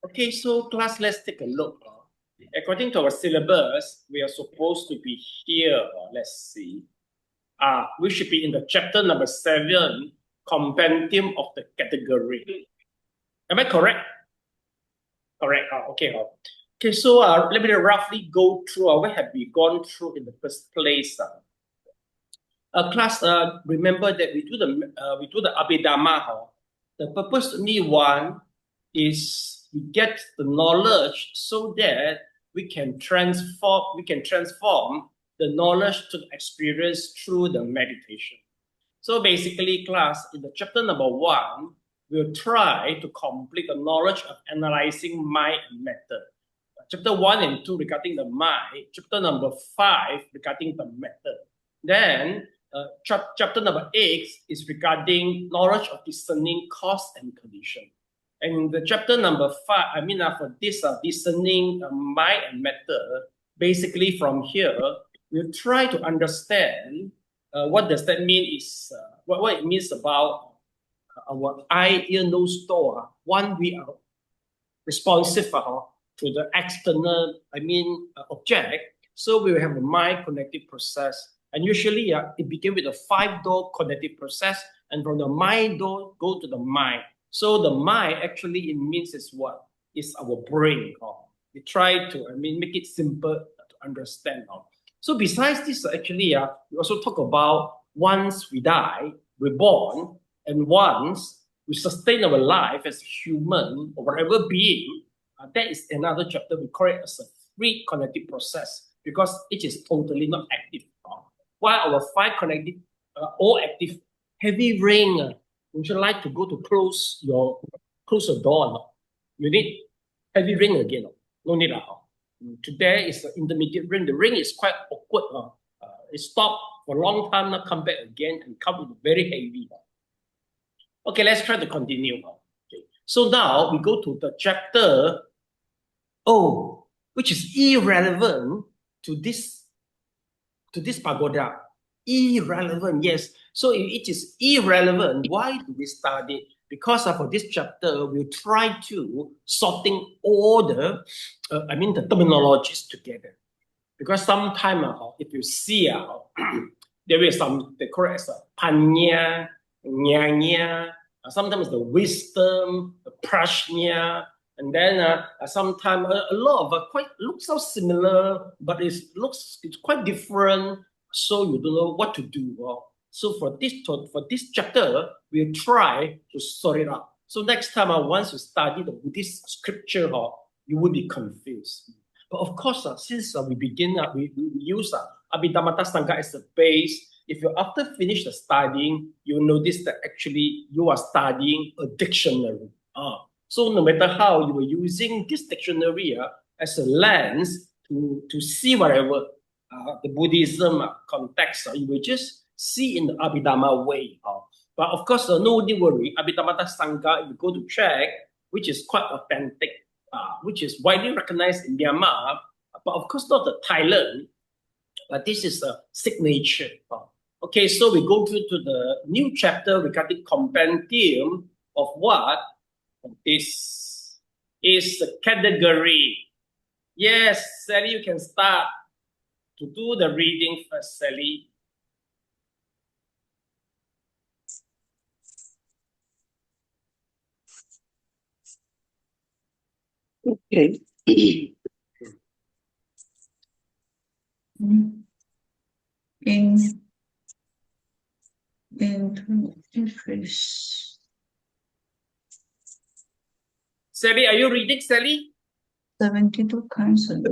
Okay, so class, let's take a look. According to our syllabus, we are supposed to be here. Let's see. We should be in the chapter number 7, Compendium of the Category. Am I correct? Correct. Okay. Okay, so let me roughly go through what have we gone through in the first place. Class, remember that we do the Abhidhamma. The purpose only one is we get the knowledge so that we can transform the knowledge to the experience through the meditation. So basically, class, in the chapter number 1, we'll try to complete the knowledge of analyzing mind and matter. Chapter 1 and 2 regarding the mind, chapter number 5 regarding the matter. Then chapter number 8 is regarding knowledge of discerning cause and condition. And the chapter number 5, for this discerning mind and matter, basically from here, we'll try to understand what does that mean is, what it means about our eye, ear, nose, door. One, we are responsive to the external, object. So we will have a mind connective process. And usually it begins with a 5-door connective process. And from the mind door, go to the mind. So the mind actually, it means is what? It's our brain. We try to, make it simple to understand. So besides this, actually, we also talk about once we die, we're born, and once we sustain our life as a human or whatever being, that is another chapter. We call it as a free connective process because it is totally not active. While our 5 connective, all active, heavy rain, would you like to go to close your door? No? You need heavy rain again. No need. Today is the intermediate rain. The rain is quite awkward. It stopped for a long time, now come back again and come with very heavy. Okay, let's try to continue. Okay. So now we go to the chapter which is irrelevant to this pagoda. Irrelevant, yes. So if it is irrelevant, why do we study? Because for this chapter, we'll try to sorting all the terminologies together. Because sometimes, if you see, there is some, they call it as a panya, ñāṇa, sometimes the wisdom, the prajna, and then sometimes a lot of looks so similar, but it's quite different. So you don't know what to do. So for this chapter, we'll try to sort it out. So next time, once you study the Buddhist scripture, you will be confused. But of course, since we begin, we use Abhidhamma as a base. If you after finish the studying, you'll notice that actually you are studying a dictionary. So no matter how you are using this dictionary as a lens to see whatever the Buddhism context, you will just see in the Abhidhamma way. But of course, no need worry. Abhidhamma-sangha, if you go to check, which is quite authentic, which is widely recognized in Myanmar, but of course not the Thailand. But this is a signature. Okay, so we go to the new chapter regarding compendium of what? This is the category. Yes, Sally, you can start to do the reading first, Sally. Okay. Sally, are you reading, Sally? 72 kinds of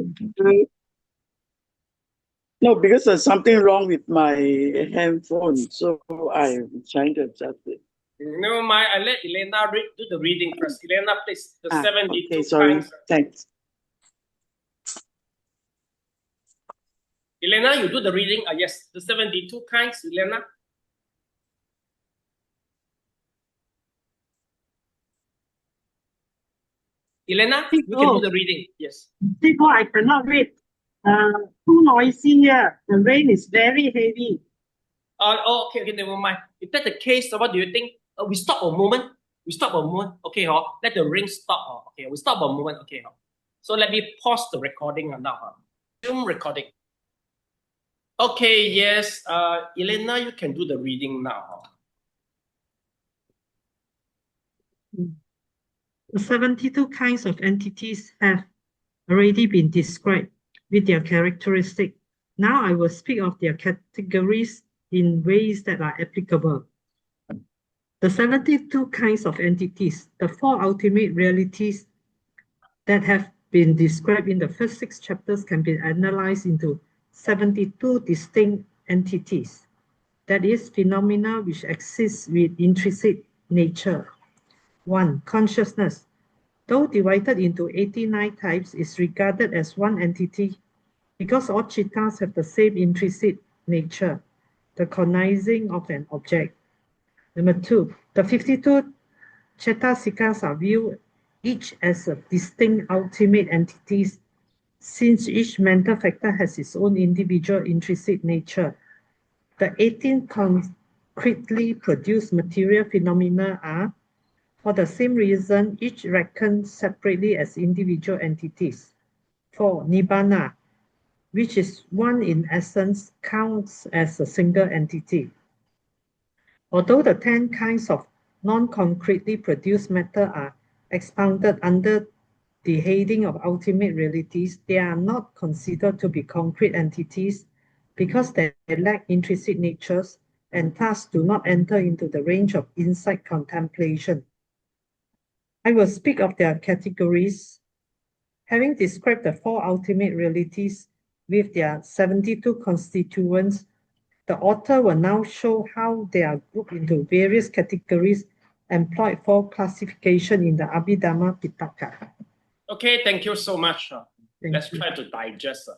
No, because there's something wrong with my handphone, so I'm trying to adjust it. Never mind, I let Elena do the reading first. Elena, please, the 72 okay, sorry. kinds. Thanks. Elena, you do the reading. Yes, the 72 kinds, Elena. Elena, you can do the reading. Yes. Before I cannot read. Too noisy here. The rain is very heavy. Okay, never mind. If that's the case, what do you think? We stop a moment. We stop a moment. Okay, let the ring stop. Okay, we stop a moment. Okay, so let me pause the recording now. Zoom recording. Okay, yes, Elena, you can do the reading now. The 72 kinds of entities have already been described with their characteristic. Now I will speak of their categories in ways that are applicable. The 72 kinds of entities, the four ultimate realities that have been described in the first 6 chapters, can be analyzed into 72 distinct entities. That is, phenomena which exist with intrinsic nature. 1. Consciousness. Though divided into 89 types, is regarded as one entity because all Cittas have the same intrinsic nature, the cognizing of an object. Number 2, the 52 Cetasikas are viewed each as a distinct ultimate entities, since each mental factor has its own individual intrinsic nature. The 18 concretely produced material phenomena are, for the same reason, each reckoned separately as individual entities. 4. Nibbāna, which is one in essence, counts as a single entity. Although the 10 kinds of non-concretely produced matter are expounded under the heading of ultimate realities, they are not considered to be concrete entities because they lack intrinsic natures and thus do not enter into the range of insight contemplation. I will speak of their categories. Having described the four ultimate realities with their 72 constituents, the author will now show how they are grouped into various categories employed for classification in the Abhidhamma Piṭṭaka. Okay, thank you so much. Let's you. try to digest.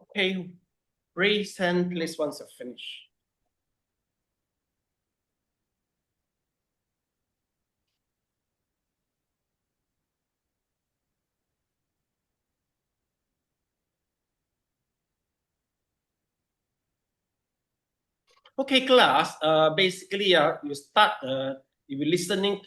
Okay, raise hand, please, once you're finished. Okay, class. Basically, you start. You were listening.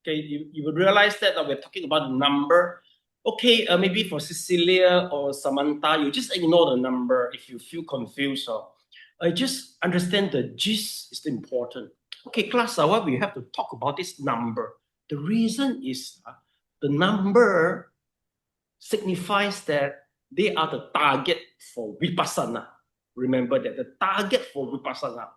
Okay, you will realize that we're talking about the number. Okay, maybe for Cecilia or Samantha, you just ignore the number if you feel confused. Just understand the gist is important. Okay, class. Why we have to talk about this number? The reason is the number signifies that they are the target for Vipassana. Remember that the target for Vipassana.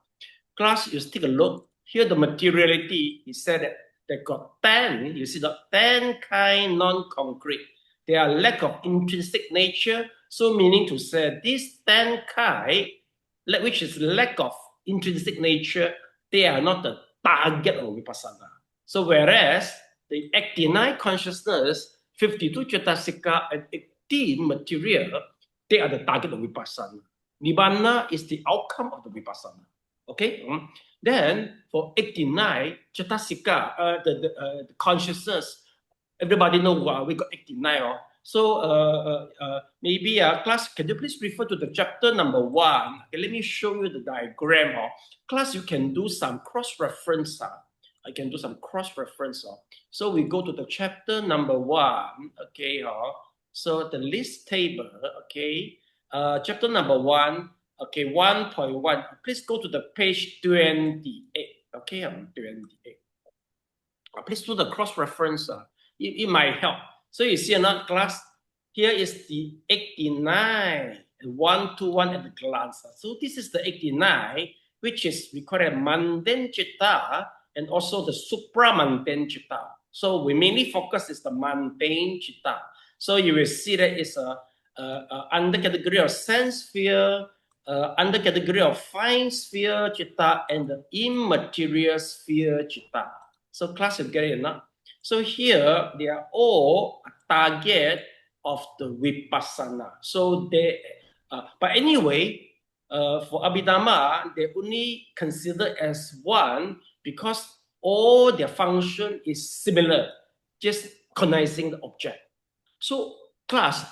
Class, you take a look. Here the materiality, he said that they got 10, you see the 10 kind non-concrete. They are lack of intrinsic nature. So meaning to say these 10 kind which is lack of intrinsic nature, they are not the target of Vipassana. So whereas the 89 consciousness, 52 Cetasika, and 18 material, they are the target of Vipassana. Nibbāna is the outcome of the Vipassana. Okay? Then for 89 Cetasika, the consciousness, everybody know we got 89. So maybe class, can you please refer to the chapter number 1? Okay, let me show you the diagram. Class, you can do some cross-reference. I can do some cross-reference. So we go to the chapter number 1. Okay. So the list table. Okay. Chapter number 1. Okay, 1.1. Please go to the page 28. Okay, 28. Please do the cross-reference. It might help. So you see another class. Here is the 89, 1-to-1 at a glance. So this is the 89, which is we call it mundane citta and also the supra-mundane citta. So we mainly focus is the mundane citta. So you will see that it's a under category of sense sphere, under category of fine sphere citta, and the immaterial sphere citta. So class, you get it now. So here they are all a target of the Vipassana. So they, but anyway, for Abhidhamma, they only consider as one because all their function is similar, just cognizing the object. So class,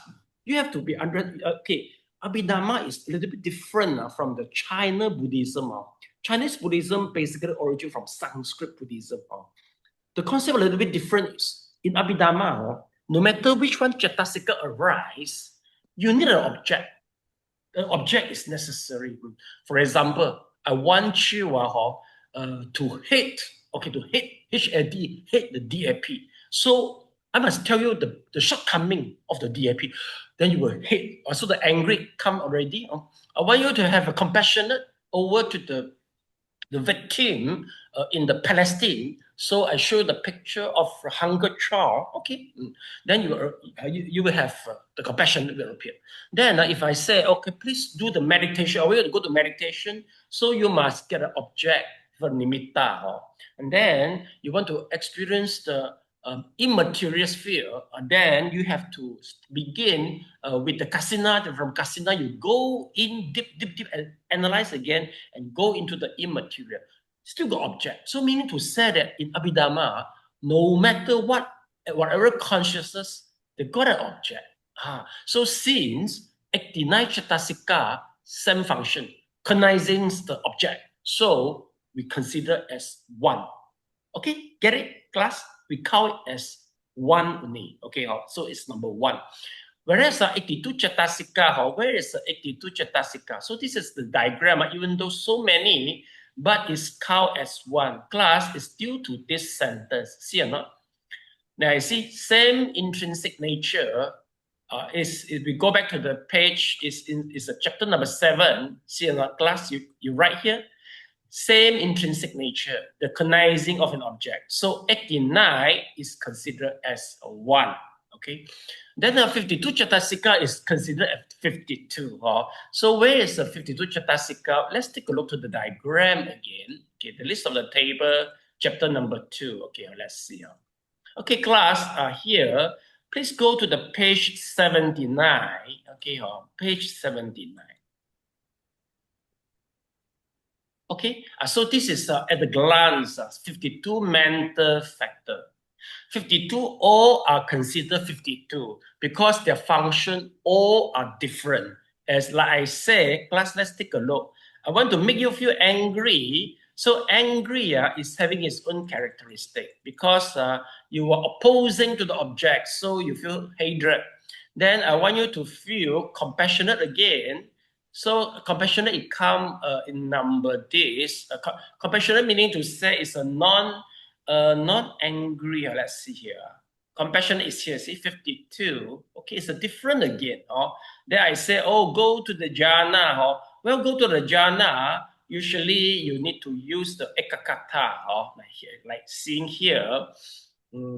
you have to be okay. Abhidhamma is a little bit different from the China Buddhism. Chinese Buddhism basically origin from Sanskrit Buddhism. The concept a little bit different is in Abhidhamma, no matter which one Cetasika arise, you need an object. An object is necessary. For example, I want you to hate, okay, to hate HAD, hate the DAP. So I must tell you the shortcoming of the DAP. Then you will hate. Also the angry come already. I want you to have a compassionate over to the victim in the Palestine. So I show the picture of a hunger child. Okay, then you will have the compassion will appear. Then if I say, okay, please do the meditation. I want you to go to meditation. So you must get an object for nimitta. And then you want to experience the immaterial sphere. And then you have to begin with the kasina. From kasina, you go in deep, and analyze again and go into the immaterial. Still got object. So meaning to say that in Abhidhamma, no matter what, whatever consciousness, they got an object. So since 89 Cetasika, same function, cognizing the object. So we consider as one. Okay, get it, class? We count it as one only. Okay, so it's number 1. Whereas 82 Cetasika, where is the 82 Cetasika? So this is the diagram, even though so many, but it's count as one. Class is due to this sentence. See or not? Now you see, same intrinsic nature. If we go back to the page, is a chapter number 7. See or not? Class, you write here. Same intrinsic nature, the cognizing of an object. So 89 is considered as a 1. Okay. Then the 52 Cetasika is considered as 52. So where is the 52 Cetasika? Let's take a look to the diagram again. Okay, the list of the table, chapter number 2. Okay, let's see. Okay, class, here, please go to the page 79. Okay, page 79. Okay, so this is at a glance, 52 mental factor. 52 all are considered 52 because their function all are different. As like I say, class, let's take a look. I want to make you feel angry. So angry is having its own characteristic because you are opposing to the object, so you feel hatred. Then I want you to feel compassionate again. So compassionate, it comes in number this. Compassionate meaning to say it's a not angry. Let's see here. Compassion is here. See 52. Okay, it's a different again. Then I say, oh, go to the jhana. Well, go to the jhana. Usually you need to use the ekakata. Like seeing here.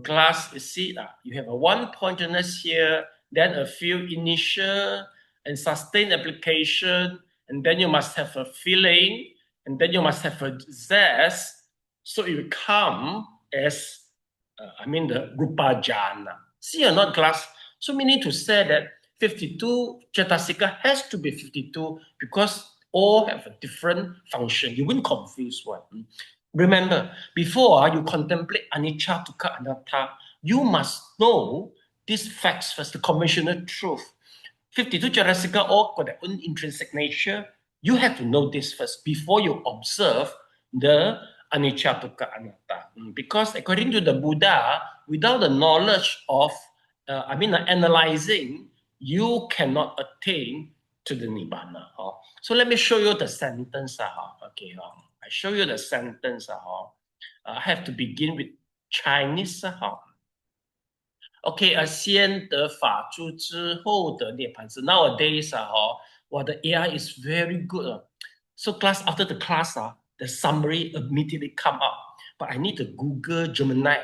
Class, you see you have a one-pointedness here. Then a few initial and sustained application. and then you must have a feeling, and then you must have a zest, so it will come as, the Rūpa jhana. See or not, class? So meaning to say that 52 Cetasika has to be 52 because all have a different function. You wouldn't confuse one. Remember, before you contemplate Anicca, Dukkha, Anatta, you must know these facts first, the conventional truth. 52 Cetasika all got their own intrinsic nature. You have to know this first before you observe the Anicca, Dukkha, Anatta. Because according to the Buddha, without the knowledge of, analyzing, you cannot attain to the Nibbāna. So let me show you the sentence. I show you the sentence. I have to begin with Chinese. Okay, 先得法住之后的涅槃。Nowadays, the AI is very good. So class, after the class, the summary immediately come up. But I need to Google Gemini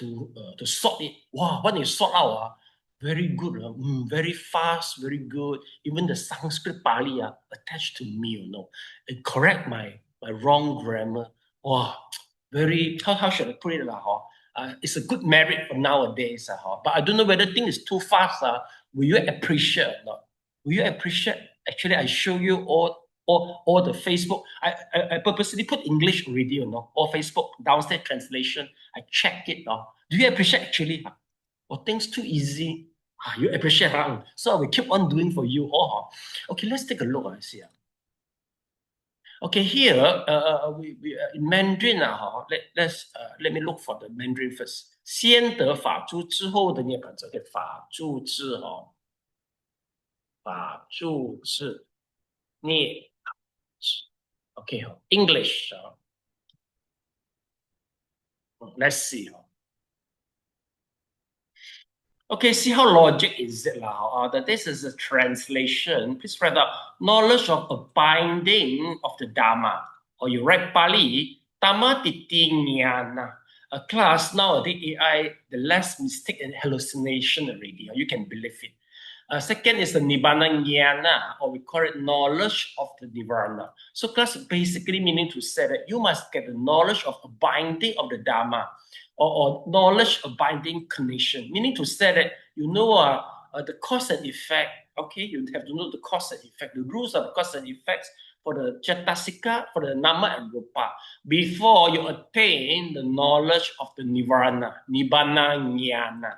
to sort it. Wow, when you sort out, very good, very fast, very good. Even the Sanskrit Pali attached to me, and correct my wrong grammar. Wow, very, how should I put it? It's a good merit for nowadays. But I don't know whether things is too fast. Will you appreciate or not? Will you appreciate? Actually, I show you all the Facebook. I purposely put English already, or Facebook downstairs translation. I check it. Do you appreciate actually? Or things too easy? You appreciate, so I will keep on doing for you. Okay, let's take a look. See. Okay, here we in Mandarin. Let me look for the Mandarin first. 先得法住之后的涅槃者，法住之法住之涅槃。Okay, English. Let's see. Okay, see how logic is it now? That this is a translation. Please write up knowledge of a binding of the Dhamma. Or you write Pali, Dhammaṭṭhiti-ñāṇa. A class nowadays AI, the less mistake and hallucination already. You can believe it. Second is the Nibbāna-ñāṇa, or we call it knowledge of the Nirvana. So class basically meaning to say that you must get the knowledge of a binding of the Dhamma. Or knowledge of binding connection, meaning to say that you know the cause and effect. Okay, you have to know the cause and effect, the rules of cause and effects for the Cetasika, for the Nama and Rūpa, before you attain the knowledge of the Nirvana, Nibbāna-ñāṇa.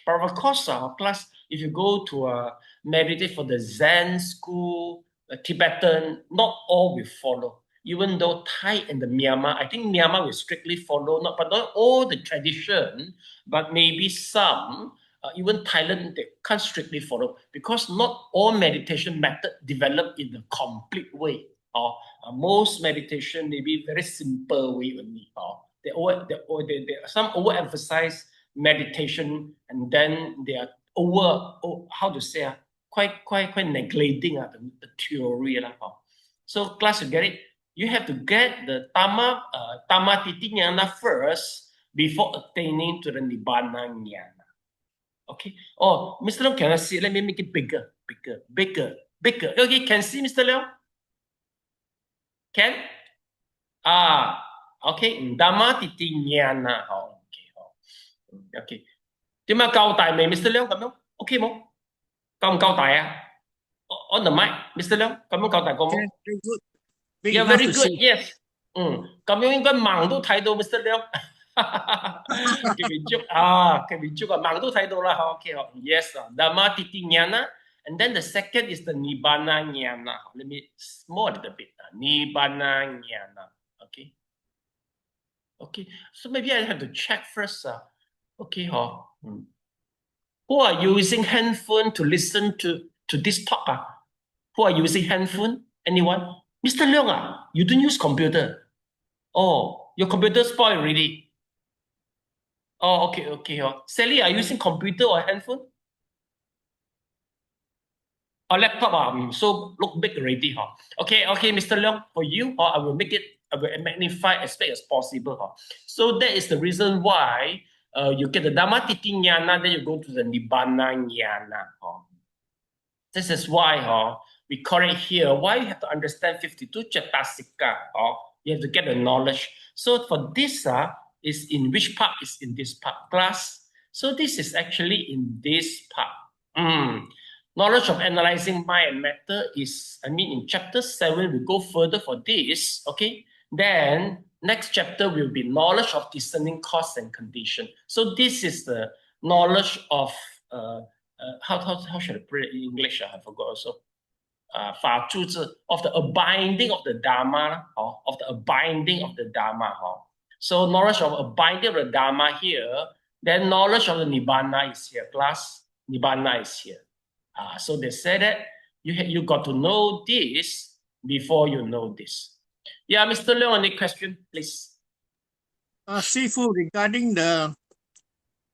But of course, class, if you go to meditate for the Zen school, Tibetan, not all will follow. Even though Thai and the Myanmar, I think Myanmar will strictly follow, but not all the tradition, but maybe some, even Thailand, they can't strictly follow because not all meditation method developed in a complete way. Most meditation may be very simple way only. Some overemphasize meditation and then they are quite neglecting the theory. So class, you get it? You have to get the Dhammaṭṭhiti-ñāṇa first before attaining to the Nibbāna-ñāṇa. Okay. Oh, Mr. Leong, can I see? Let me make it bigger. Okay, can see, Mr. Leong? Can? Okay. Dhammaṭṭhiti-ñāṇa. Okay.點解夠大未 Mr. Leong 咁樣 ？OK 冇？夠唔夠大啊 ？On the mic, Mr. Leong 咁樣夠大個冇？ Very good. Yeah, very good. Yes. 咁樣應該盲都睇到 Mr. Leong。Kevijuk盲都睇到啦。Okay. Yes. Dhammaṭṭhiti-ñāṇa. And then the second is the Nibbāna-ñāṇa. Let me small a little bit. Nibbāna-ñāṇa. Okay. Okay. So maybe I have to check first. Okay. Who are using handphone to listen to this talk? Who are using handphone? Anyone? Mr. Leong, you don't use computer. Oh, your computer spoiled already. Oh, okay. Sally, are you using computer or handphone? Or laptop? So look big already. Okay, Mr. Leong, for you, I will magnify as big as possible. So that is the reason why you get the Dhammaṭṭhiti-ñāṇa, then you go to the Nibbāna-ñāṇa. This is why we correct here. Why you have to understand 52 Cetasika, or you have to get the knowledge. So for this is in which part? Is in this part class. So this is actually in this part. Knowledge of analyzing mind and matter is, in chapter 7, we go further for this, okay? Then next chapter will be knowledge of discerning cause and condition. So this is the knowledge of, how should I put it in English? I forgot also. 法住之 of the abiding of the Dharma, of the abiding of the Dharma. So knowledge of abiding of the Dharma here, then knowledge of the Nibbāna is here, class. Nibbāna is here. So they said that you got to know this before you know this. Yeah, Mr. Leong, any question, please? Sifu, regarding the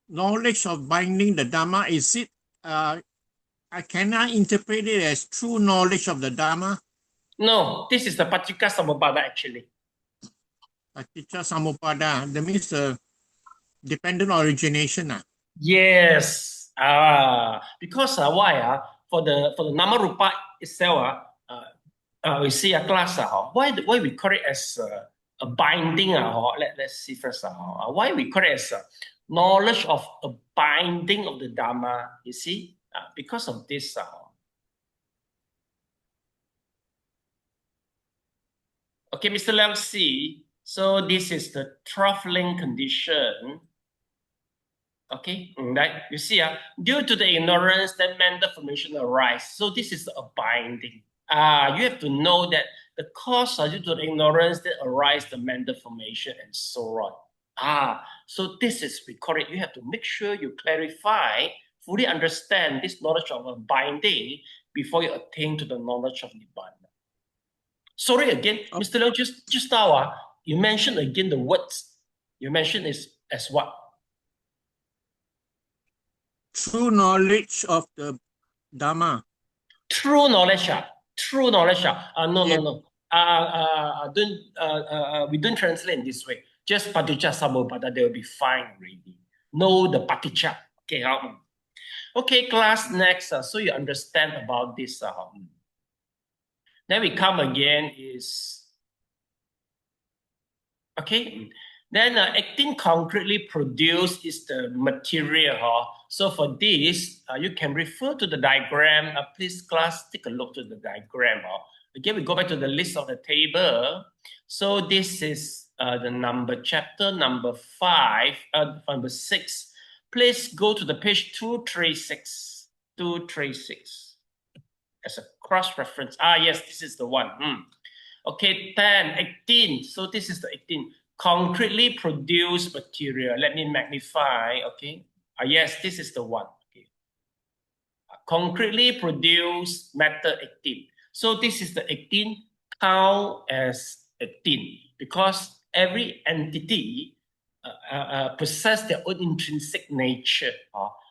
knowledge of binding the Dharma, is it, can I interpret it as true knowledge of the Dharma? No, this is the Paṭicca-samuppāda actually. Paṭicca-samuppāda, that means dependent origination. Yes. Because why? For the Nama-Rūpa itself, we see a class. Why we call it as a binding? Let's see first. Why we call it as knowledge of a binding of the Dharma? You see, because of this. Okay, Mr. Leong, see. So this is the troubling condition. Okay, right? You see, due to the ignorance, then mental formation arise. So this is a binding. You have to know that the cause due to the ignorance that arise the mental formation and so on. So this is, we call it, you have to make sure you clarify, fully understand this knowledge of a binding before you attain to the knowledge of Nibbāna. Sorry again, Mr. Leong, just now, you mentioned again the words. You mentioned is as what? True knowledge of the Dharma. True knowledge. True knowledge. No. We don't translate in this way. Just Paṭicca-samuppāda, they will be fine already. Know the Paṭicca. Okay, okay, class, next. So you understand about this. Then we come again is, okay. Then acting concretely produced is the material. So for this, you can refer to the diagram. Please, class, take a look to the diagram. Again, we go back to the list of the table. So this is the chapter number 5, number 6. Please go to the page 236. 236. As a cross-reference. Yes, this is the one. Okay, 10, 18. So this is the 18. Concretely produced material. Let me magnify, okay? Yes, this is the one. Okay. Concretely produced matter 18. So this is the 18, count as 18 because every entity possess their own intrinsic nature.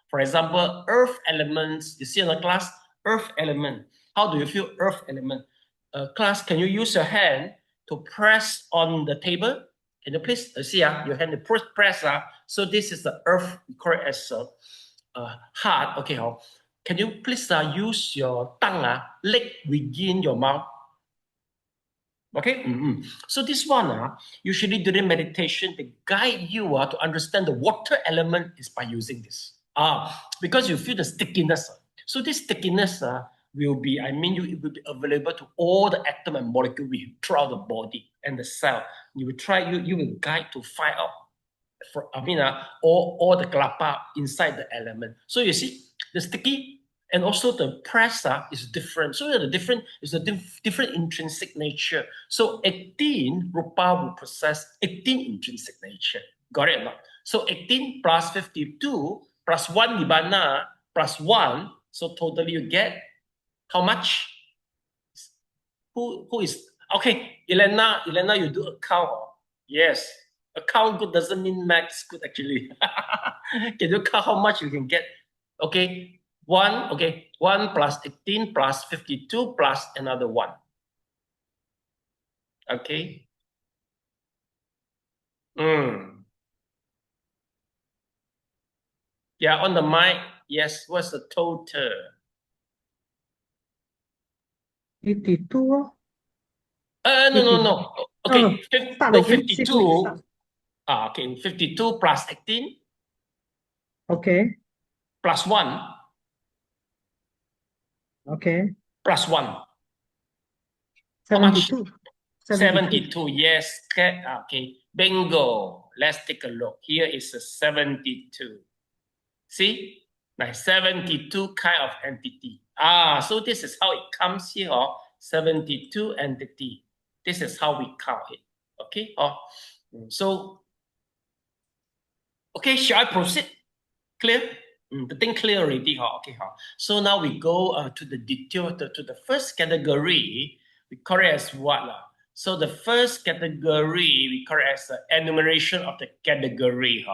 For example, earth elements, you see in the class, earth element. How do you feel earth element? Class, can you use your hand to press on the table? Can you please see your hand to press? So this is the earth, we call it as heart. Okay, can you please use your tongue, lick within your mouth? Okay, so this one, usually during meditation, they guide you to understand the water element is by using this. Because you feel the stickiness. So this stickiness will be, it will be available to all the atom and molecule throughout the body and the cell. You will try, you will guide to find out, all the kalapa inside the element. So you see, the sticky and also the press is different. So the different is a different intrinsic nature. So 18 Rūpa will possess 18 intrinsic nature. Got it or not? So 18 plus 52 plus 1 Nibbāna plus 1. So totally you get how much? Who is? Okay, Elena, you do account. Yes, account good doesn't mean maths good actually. Can you count how much you can get? Okay, 1. Okay, 1 plus 18 plus 52 plus another 1. Okay. Yeah, on the mic. Yes, what's the total? 82. No. Okay, start no, again. 52. Okay, 52 plus 18 Okay. plus 1 Okay. plus 1. How much? 72. 72, yes. Okay, bingo. Let's take a look. Here is a 72. See? Like 72 kind of entity. So this is how it comes here, 72 entity. This is how we count it. Okay? So, okay, shall I proceed? Clear? The thing clear already. Okay. So now we go to the detail, to the first category. We call it as what? So the first category, we call it as the enumeration of the category.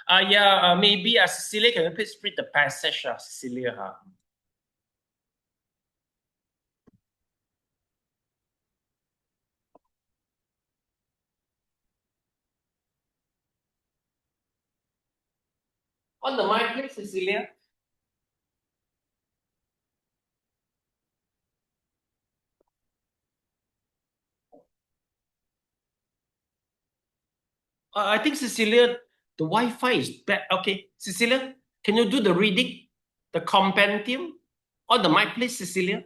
Maybe Cecilia, can you please read the passage, Cecilia? On the mic, please, Cecilia. I think, Cecilia, the Wi-Fi is bad. Okay, Cecilia, can you do the reading? The compendium? On the mic, please, Cecilia.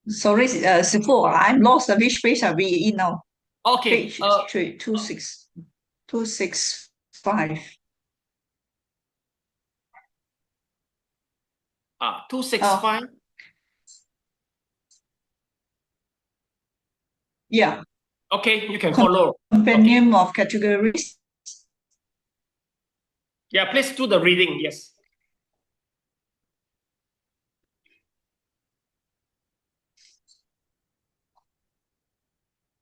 Sorry, Sifu, I'm lost. Which page are we in now? Okay. Page 265. 265. Yeah. Okay, you can follow. Compendium of categories. Yeah, please do the reading. Yes.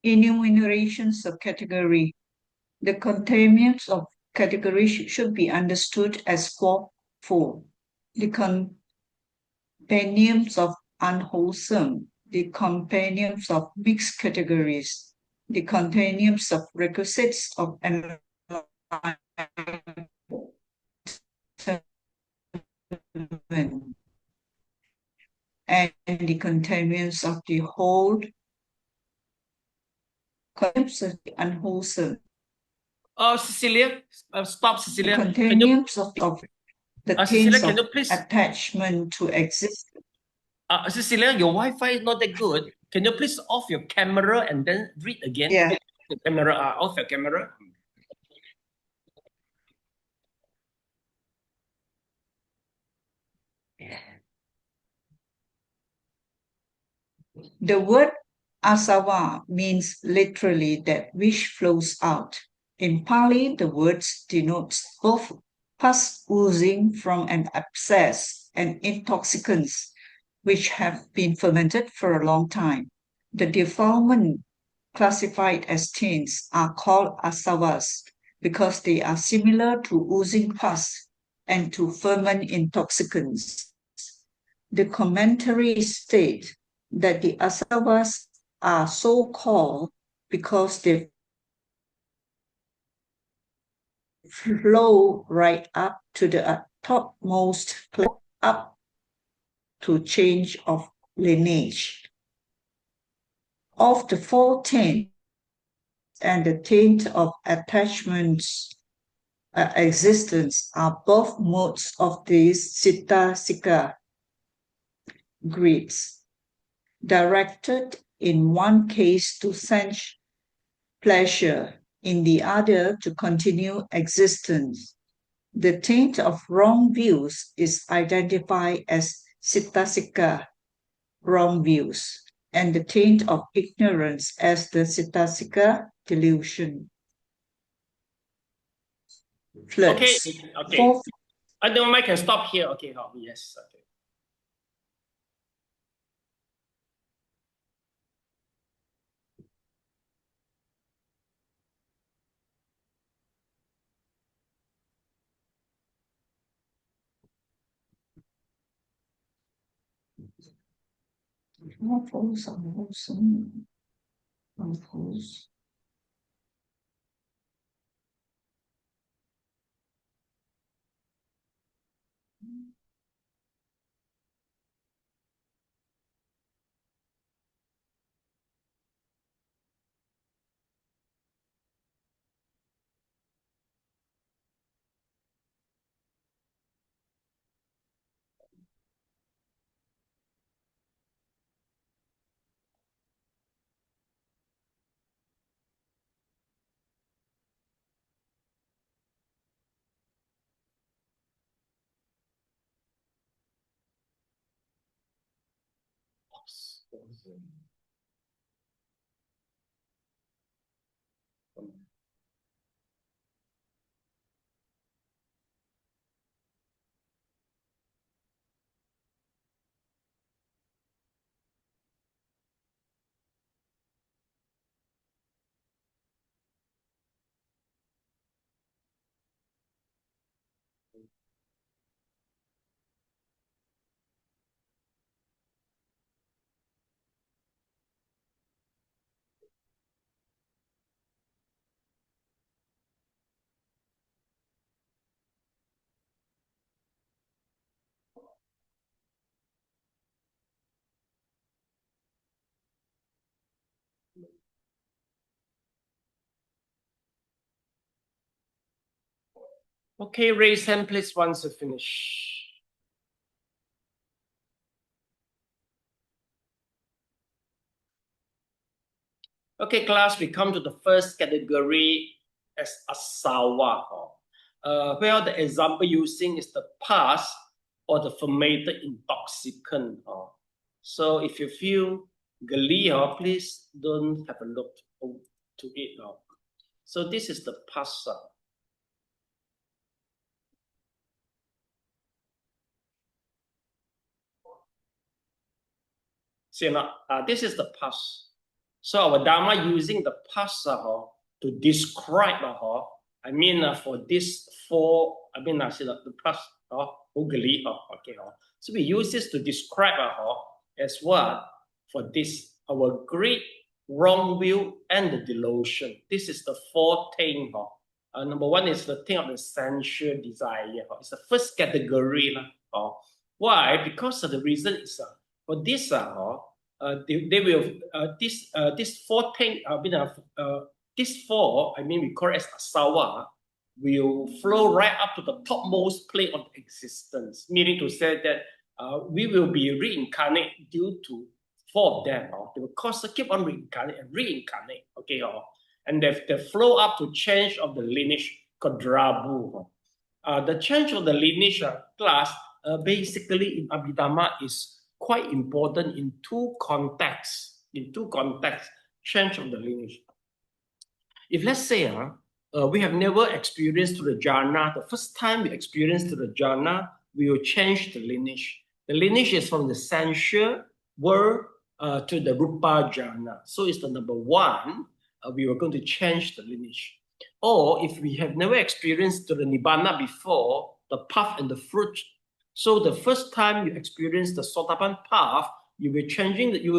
Enumerations of category. The containments of categories should be understood as fourfold. The compendiums of unwholesome, the compendiums of mixed categories, the compendiums of requisites of enlightenment, and the containments of the whole, containments of the unwholesome. Cecilia, stop, Cecilia. The containments of the Cecilia, taints can of you please? attachment to existence. Cecilia, your Wi-Fi is not that good. Can you please off your camera and then read again? Yeah. The camera, off your camera. The word Āsava means literally that which flows out. In Pali, the word denotes both pus oozing from an abscess and intoxicants which have been fermented for a long time. The defilements classified as taints are called Āsavas because they are similar to oozing pus and to ferment intoxicants. The commentaries state that the Āsavas are so called because they flow right up to the topmost place, up to change of lineage. Of the four taints and the taint of attachments existence are both modes of these Cetasika grids, directed in one case to sense pleasure, in the other to continue existence. The taint of wrong views is identified as Cetasika, wrong views, and the taint of ignorance as the Cetasika, delusion. Floods. Okay. I think I can stop here. Okay, yes. Okay. Unwholesome. Okay, raise hand please once you finish. Okay, class, we come to the first category as Āsava. Where the example using is the past or the fermented intoxicant. So if you feel glee, please don't have a look to it. So this is the past. See, this is the past. So our Dharma using the past to describe I mean for this four, I mean I said the past okay. So we use this to describe as what for this our great wrong view and the delusion. This is the fourth thing. Number one is the thing of the sensual desire. It's the first category. Why? Because of the reason is for this they will this four thing this four, I mean we call it as Āsava, will flow right up to the topmost plane of existence, meaning to say that we will be reincarnated due to four of them. They will constantly keep on reincarnate, okay, and they flow up to change of the lineage, Gotrabhu. The change of the lineage class basically in Abhidhamma is quite important in two contexts. Change of the lineage. If let's say we have never experienced to the jhana, the first time we experience to the jhana, we will change the lineage. The lineage is from the sensual world to the Rūpa jhana. So it's the number one, we are going to change the lineage. Or if we have never experienced to the Nibbāna before, the path and the fruit. So the first time you experience the Sotapan path, you will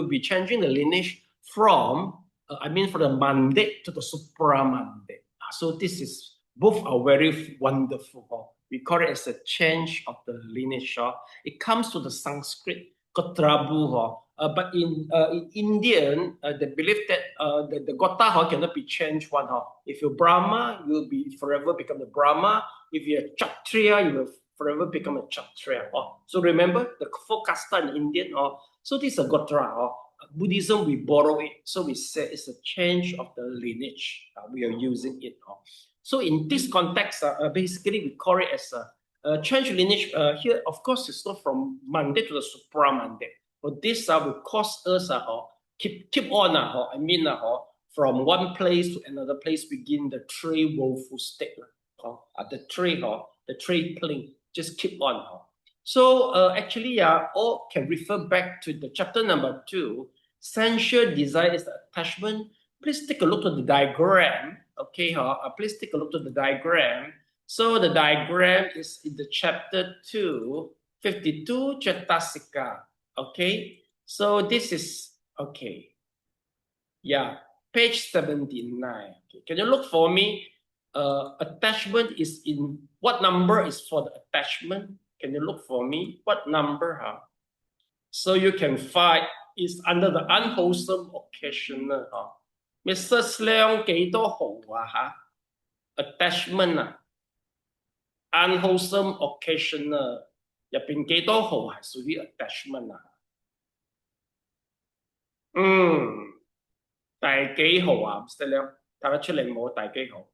be changing the lineage from from the mandate to the supramandate. So this is both are very wonderful. We call it as a change of the lineage. It comes to the Sanskrit Gotrabhu. But in Indian, they believe that the Gota cannot be changed one. If you're Brahma, you will be forever become the Brahma. If you're Kshatriya, you will forever become a Kshatriya. So remember the four kasta in Indian. So this is a Gotra. Buddhism, we borrow it. So we say it's a change of the lineage. We are using it. So in this context, basically we call it as a change lineage. Here, of course, it's not from mandate to the supramandate. But this will cause us keep on. From one place to another place begin the three woeful state. The three plane just keep on. So actually, all can refer back to the chapter number 2. Sensual desire is the attachment. Please take a look at the diagram. Okay, please take a look at the diagram. So the diagram is in the chapter 2, 52, Cetasika. Okay, so this is okay. Yeah, page 79. Okay. Can you look for me? Attachment is in what number is for the attachment? Can you look for me? What number? So you can find is under the unwholesome occasional. Mrs. Leong 幾多號attachment unwholesome occasional 入邊幾多號係屬於 attachment 第幾號Mr. Leong 睇得出嚟冇第幾號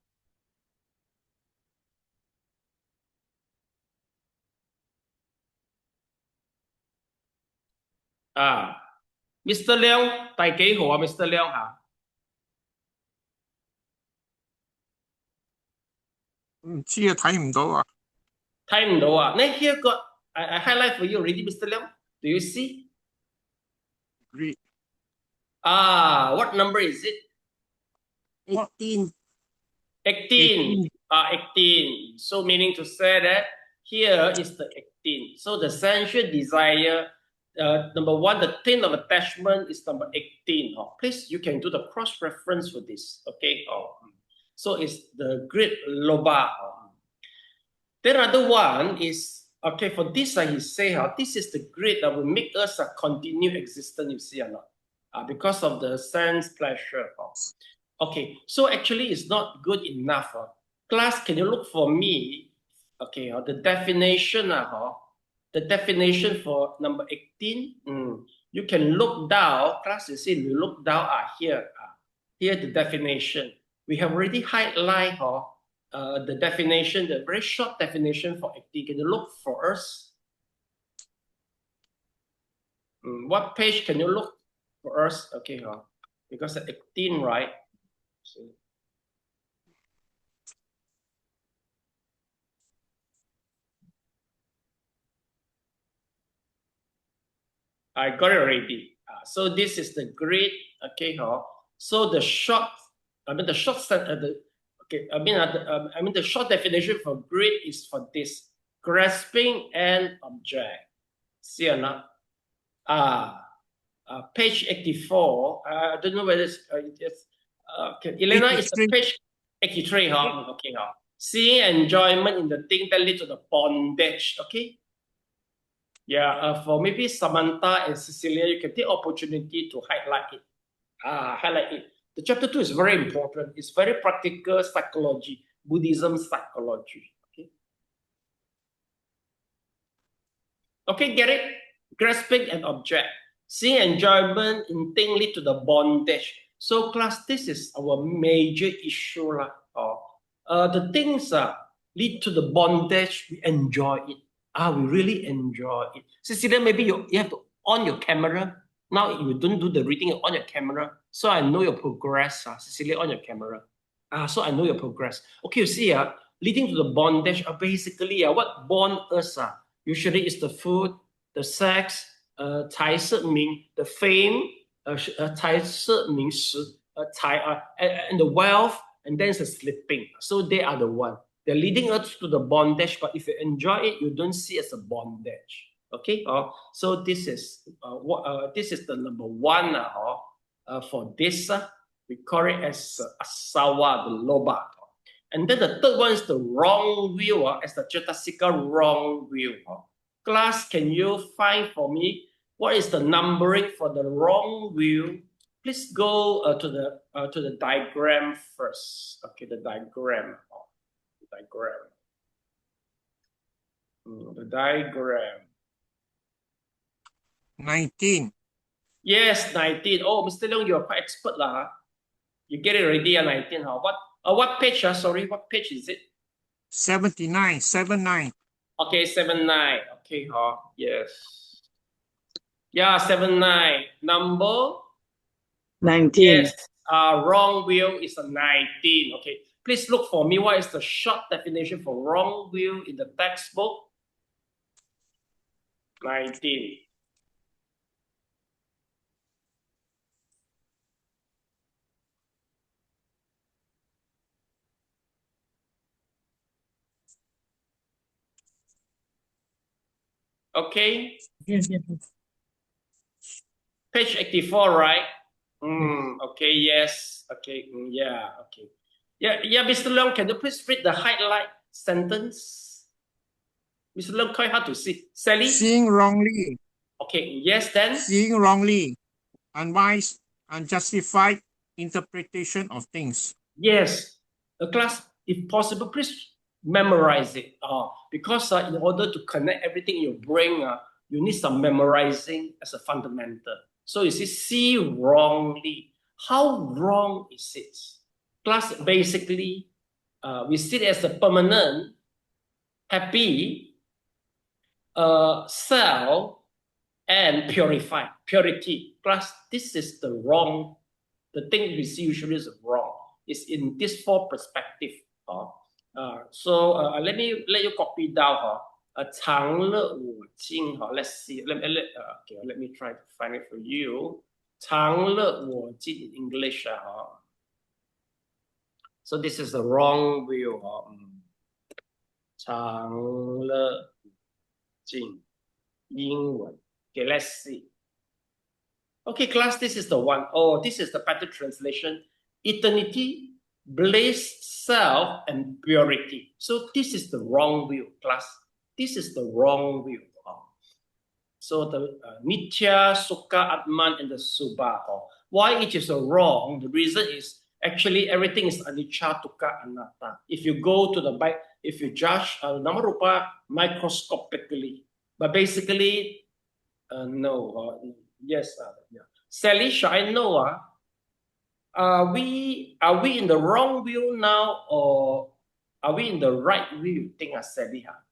Mr. Leong, 第幾號啊？Mr. Leong 嚇？唔知啊，睇唔到啊。睇唔到啊？呢 here got I highlight for you already, Mr. Leong. Do you see? Great. What number is it? 18. 18. 18. So meaning to say that here is the 18. So the sensual desire, number one, the taint of attachment is number 18. Please, you can do the cross-reference for this. Okay. So it's the great loba. Then another one is, okay, for this he say, this is the great that will make us continue existence, you see or not? Because of the sense pleasure. Okay, so actually it's not good enough. Class, can you look for me? Okay, the definition, the definition for number 18. You can look down. Class, you see, you look down here. Here the definition. We have already highlighted the definition, the very short definition for 18. Can you look for us? What page can you look for us? Okay, because 18, right? So, I got it already. So this is the grid. Okay, so the short, the short definition for grid is for this: grasping an object. See or not? Page 84. I don't know whether it's okay. Elena, it's the page 83. Okay, seeing enjoyment in the thing that leads to the bondage. Okay. Yeah, for maybe Samantha and Cecilia, you can take opportunity to highlight it. Highlight it. The chapter 2 is very important. It's very practical psychology, Buddhism psychology. Okay. Okay, get it? Grasping an object. Seeing enjoyment in thing lead to the bondage. So class, this is our major issue. The things lead to the bondage, we enjoy it. We really enjoy it. Cecilia, maybe you have to on your camera. Now you don't do the reading on your camera. So I know your progress. Cecilia, on your camera. So I know your progress. Okay, you see, leading to the bondage, basically, what bond us usually is the food, the sex, 财色名, the fame, 财色名食, and the wealth, and then the sleeping. So they are the one. They're leading us to the bondage, but if you enjoy it, you don't see it as a bondage. Okay? So this is the number one for this. We call it as Āsava, the loba. And then the third one is the wrong view, as the Cetasika wrong view. Class, can you find for me what is the numbering for the wrong view? Please go to the diagram first. Okay, the diagram. The diagram. 19. Yes, 19. Oh, Mr. Leong, you're quite expert lah. You get it already at 19. What page? Sorry, what page is it? 79. 79. Okay, 79. Okay, yes. Yeah, 79. Number? 19. Yes. Wrong view is a 19. Okay. Please look for me. What is the short definition for wrong view in the textbook? 19. Okay. Yes. Page 84, right? Okay, yes. Okay, yeah, okay. Yeah, Mr. Leong, can you please read the highlight sentence? Mr. Leong, quite hard to see. Sally? Seeing wrongly. Okay, yes, then? Seeing wrongly. Unwise, unjustified interpretation of things. Yes. The class, if possible, please memorize it. Because in order to connect everything in your brain, you need some memorizing as a fundamental. So you see wrongly. How wrong is it? Class, basically, we see it as a permanent, happy, self, and purify, purity. Plus, this is the wrong, the thing we see usually is wrong. It's in this four perspective. So let you copy down. 常乐我净. Let's see. Let me try to find it for you. 常乐我净 in English. So this is the wrong view. 常乐净英文. Okay, let's see. Okay, class, this is the one. Oh, this is the better translation. Eternity, bliss, self, and purity. So this is the wrong view, class. This is the wrong view. So the Nitya, Sukha, Atman, and the Subha. Why it is wrong? The reason is actually everything is Anicca, Dukkha, Anatta. If you go to the if you judge Dhamma-rūpa microscopically, but basically, no. Yes, yeah. Salisha, I know. Are we in the wrong view now, or are we in the right view? Think Salisha.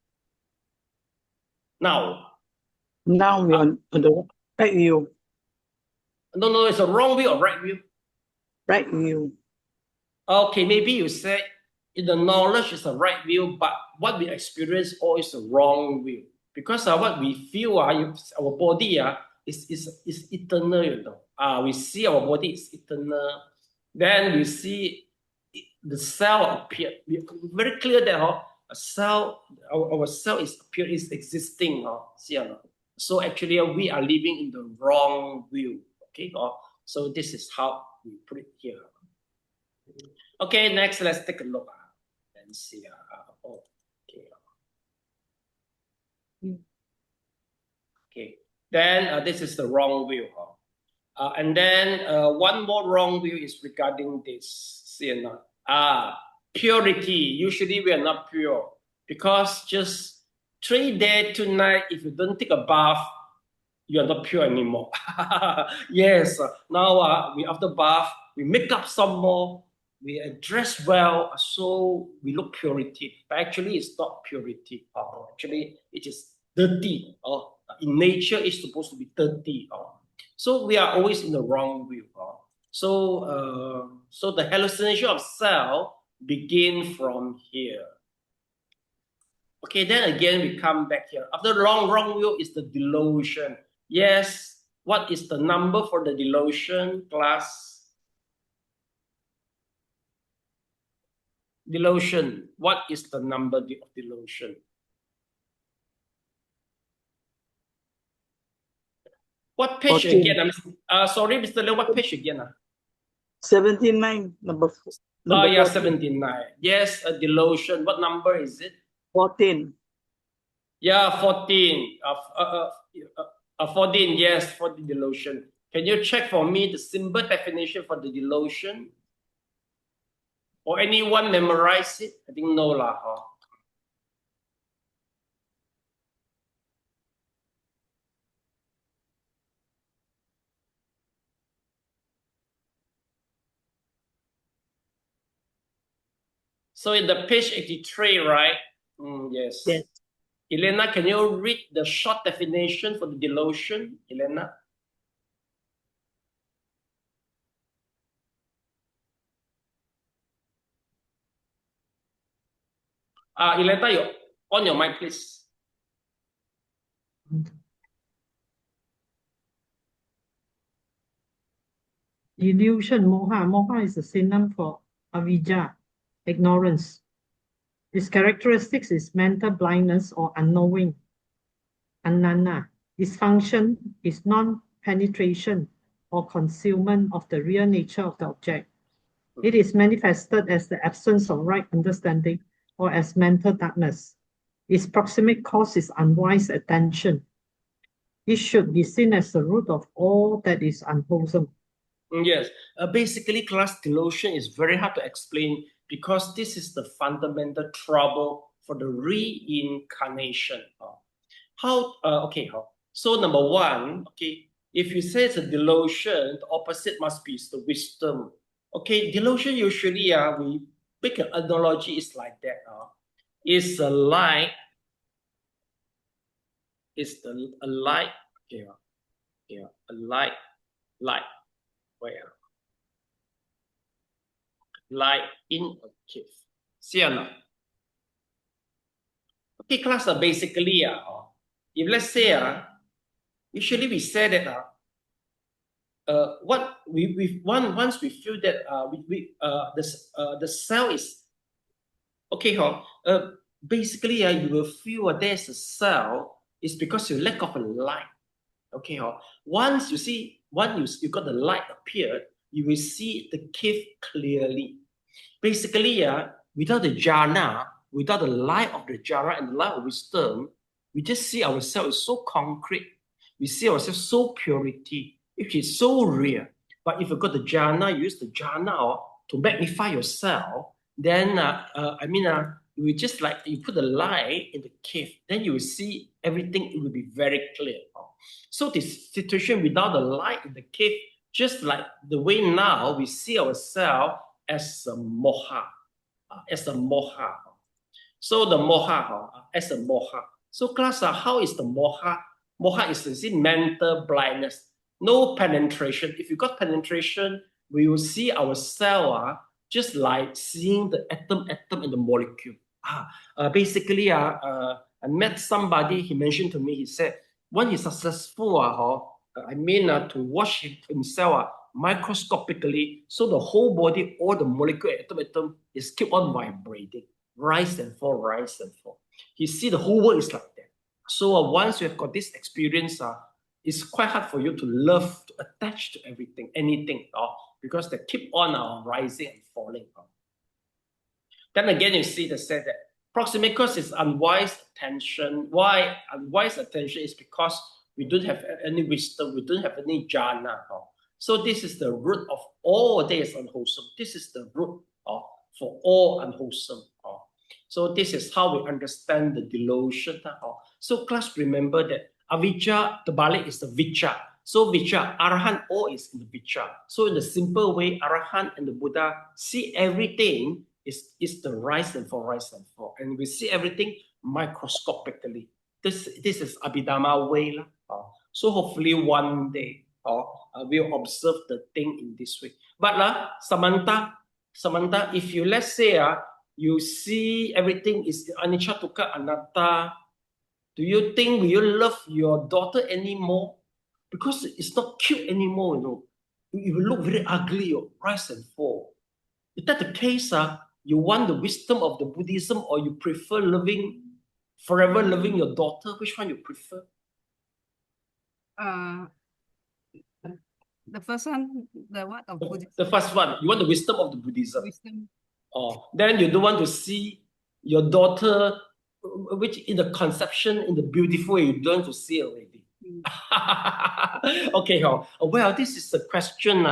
Now Now we're on the right view. No, it's a wrong view or right view? Right view. Okay, maybe you say in the knowledge is a right view, but what we experience always a wrong view. Because what we feel, our body is eternal, you know. We see our body is eternal. Then we see the cell appear. Very clear that a cell, our cell is existing. So actually we are living in the wrong view. Okay, so this is how we put it here. Okay, next let's take a look and see. Okay, then this is the wrong view. And then one more wrong view is regarding this. See, purity. Usually we are not pure because just 3 days, 2 nights, if you don't take a bath, you are not pure anymore. Yes, now we after bath, we make up some more, we dress well, so we look purity. But actually, it's not purity. Actually, it is dirty. In nature, it's supposed to be dirty. So we are always in the wrong view. So the hallucination of self begin from here. Okay, then again we come back here. After the wrong view is the delusion. Yes, what is the number for the delusion, class? Delusion. What is the number of delusion? What page 14. again? Sorry, Mr. Leo, what page again? 79, number yeah, 14. 79. Yes, a delusion. What number is it? 14. Yeah, 14. 14, yes, for the delusion. Can you check for me the simple definition for the delusion? Or anyone memorize it? I think no lah. So in the page 83, right? Yes. Yes. Elena, can you read the short definition for the delusion? Elena? Elena, you on your mic, please. Delusion, moha. Moha is a synonym for avidya, ignorance. Its characteristics is mental blindness or unknowing. Anana. Its function is non-penetration or concealment of the real nature of the object. It is manifested as the absence of right understanding or as mental darkness. Its proximate cause is unwise attention. It should be seen as the root of all that is unwholesome. Yes, basically class delusion is very hard to explain because this is the fundamental trouble for the reincarnation. So number one, okay, if you say it's a delusion, the opposite must be the wisdom. Okay, delusion usually we make an analogy is like that. It's a light. It's a light Okay, yeah, a light, where? Light in a cave. See or not? Okay, class, basically, if let's say, usually we say that what we once we feel that the cell is okay, basically, you will feel there's a cell is because you lack of a light. Okay, once you see, once you got the light appeared, you will see the cave clearly. Basically, without the jhana, without the light of the jhana and the light of wisdom, we just see ourselves so concrete. We see ourselves so purity, which is so real. But if you got the jhana, you use the jhana to magnify yourself, then you will just like you put the light in the cave, then you will see everything. It will be very clear. So this situation without the light in the cave, just like the way now we see ourselves as a moha, So the moha, as a moha. So class, how is the moha? Moha is it mental blindness, no penetration. If you got penetration, we will see ourselves just like seeing the atom in the molecule. Basically, I met somebody, he mentioned to me, he said, when he's successful, to watch himself microscopically, so the whole body, all the molecule, atom is keep on vibrating, rise and fall, rise and fall. You see the whole world is like that. So once you have got this experience, it's quite hard for you to love, to attach to everything, anything, because they keep on rising and falling. Then again, you see they say that proximate cause is unwise attention. Why unwise attention is because we don't have any wisdom, we don't have any jhana. So this is the root of all that is unwholesome. This is the root for all unwholesome. So this is how we understand the delusion. So class, remember that avijja, the Bali is the vicca. So vicca, Arahant, all is in the vicca. So in the simple way, Arahant and the Buddha see everything is the rise and fall, rise and fall. And we see everything microscopically. This is Abhidhamma way. So hopefully one day we'll observe the thing in this way. But Samantha, if you, let's say, you see everything is Anicca, Dukkha, Anatta, do you think will you love your daughter anymore? Because it's not cute anymore, you know. It will look very ugly, rise and fall. Is that the case? You want the wisdom of the Buddhism, or you prefer forever loving your daughter? Which one you prefer? The first one, the what of Buddhism? The first one, you want the wisdom of the Buddhism. Wisdom. Then you don't want to see your daughter, which in the conception, in the beautiful way, you don't want to see already. Okay, well, this is the question,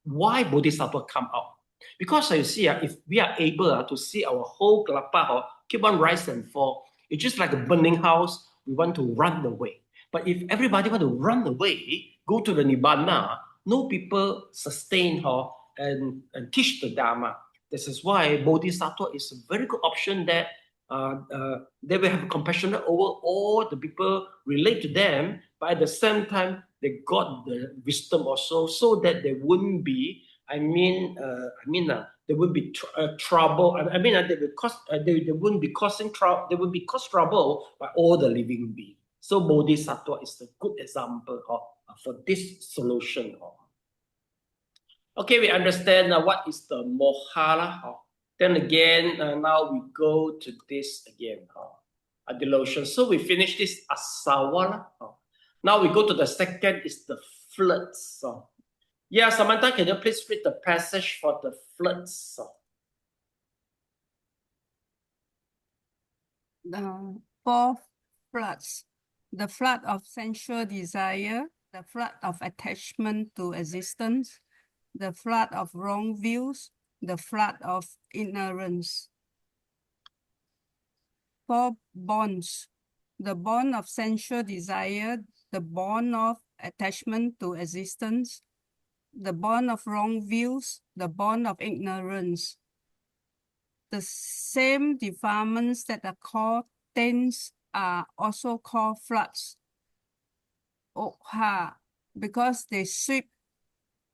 why Bodhisattva come out. Because you see, if we are able to see our whole kalapa keep on rise and fall, it's just like a burning house, we want to run away. But if everybody want to run away, go to the Nibbāna, no people sustain and teach the Dharma. This is why Bodhisattva is a very good option that they will have compassion over all the people, relate to them, but at the same time, they got the wisdom also, so that they wouldn't be, they would be trouble. They wouldn't be causing trouble. They would be cause trouble by all the living beings. So Bodhisattva is a good example for this solution. Okay, we understand what is the moha. Then again, now we go to this again, a delusion. So we finish this Āsava. Now we go to the second, is the floods. Yeah, Samantha, can you please read the passage for the floods? The four floods. The flood of sensual desire, the flood of attachment to existence, the flood of wrong views, the flood of ignorance. Four bonds. The bond of sensual desire, the bond of attachment to existence, the bond of wrong views, the bond of ignorance. The same defilements that are called taints are also called floods. Okha, because they sweep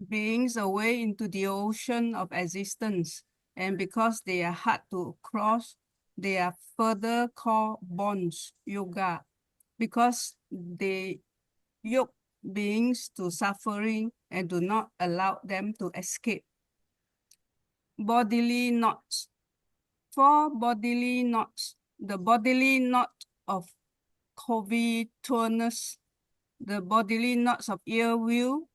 beings away into the ocean of existence, and because they are hard to cross, they are further called bonds, yoga, because they yoke beings to suffering and do not allow them to escape. Bodily knots. For bodily knots, the bodily knot of covetousness, the bodily knots of ill will,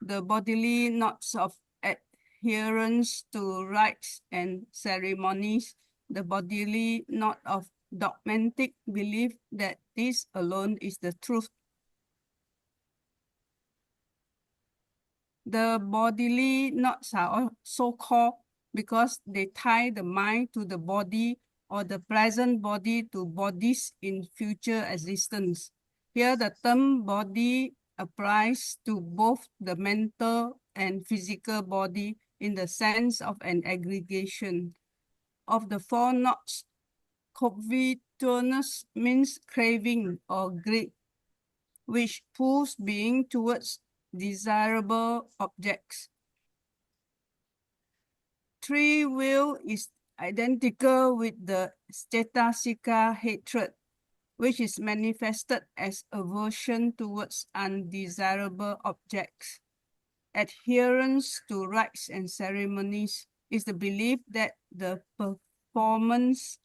the bodily knots of adherence to rites and ceremonies, the bodily knot of dogmatic belief that this alone is the truth. The bodily knots are also called because they tie the mind to the body or the present body to bodies in future existence. Here the term body applies to both the mental and physical body in the sense of an aggregation. Of the four knots, covetousness means craving or greed, which pulls being towards desirable objects. Free will is identical with the Cetasika hatred, which is manifested as aversion towards undesirable objects. Adherence to rites and ceremonies is the belief that the performance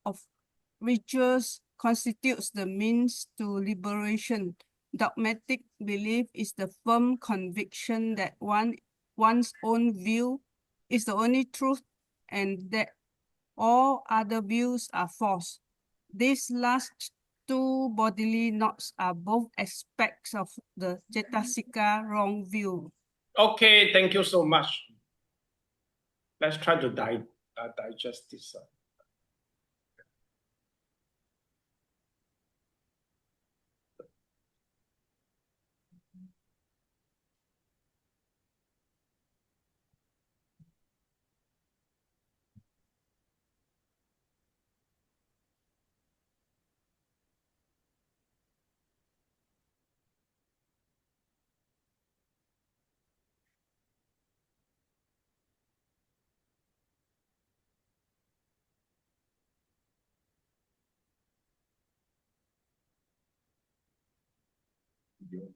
of rituals constitutes the means to liberation. Dogmatic belief is the firm conviction that one's own view is the only truth and that all other views are false. These last two bodily knots are both aspects of the Cetasika wrong view. Okay, thank you so much. Let's try to digest this. Yoga.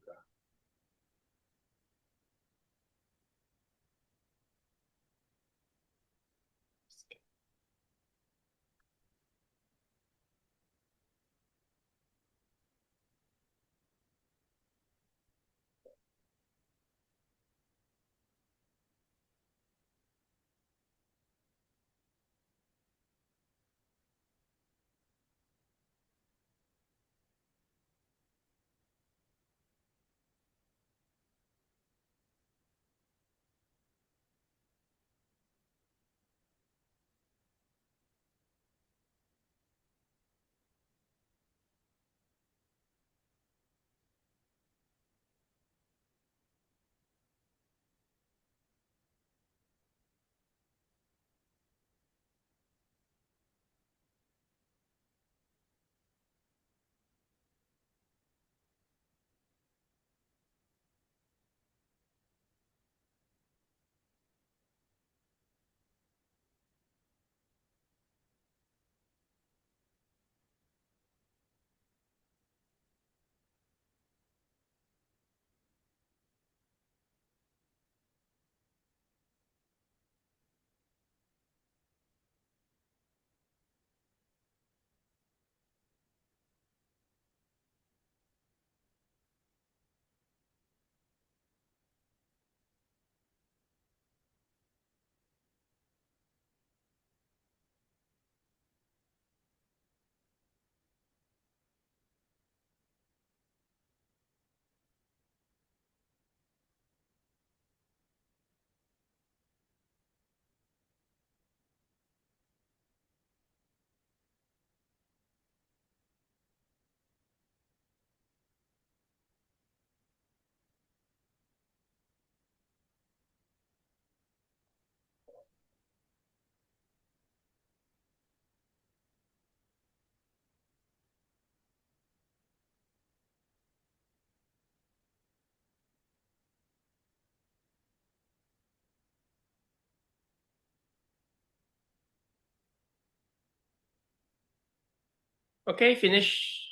Okay, finish.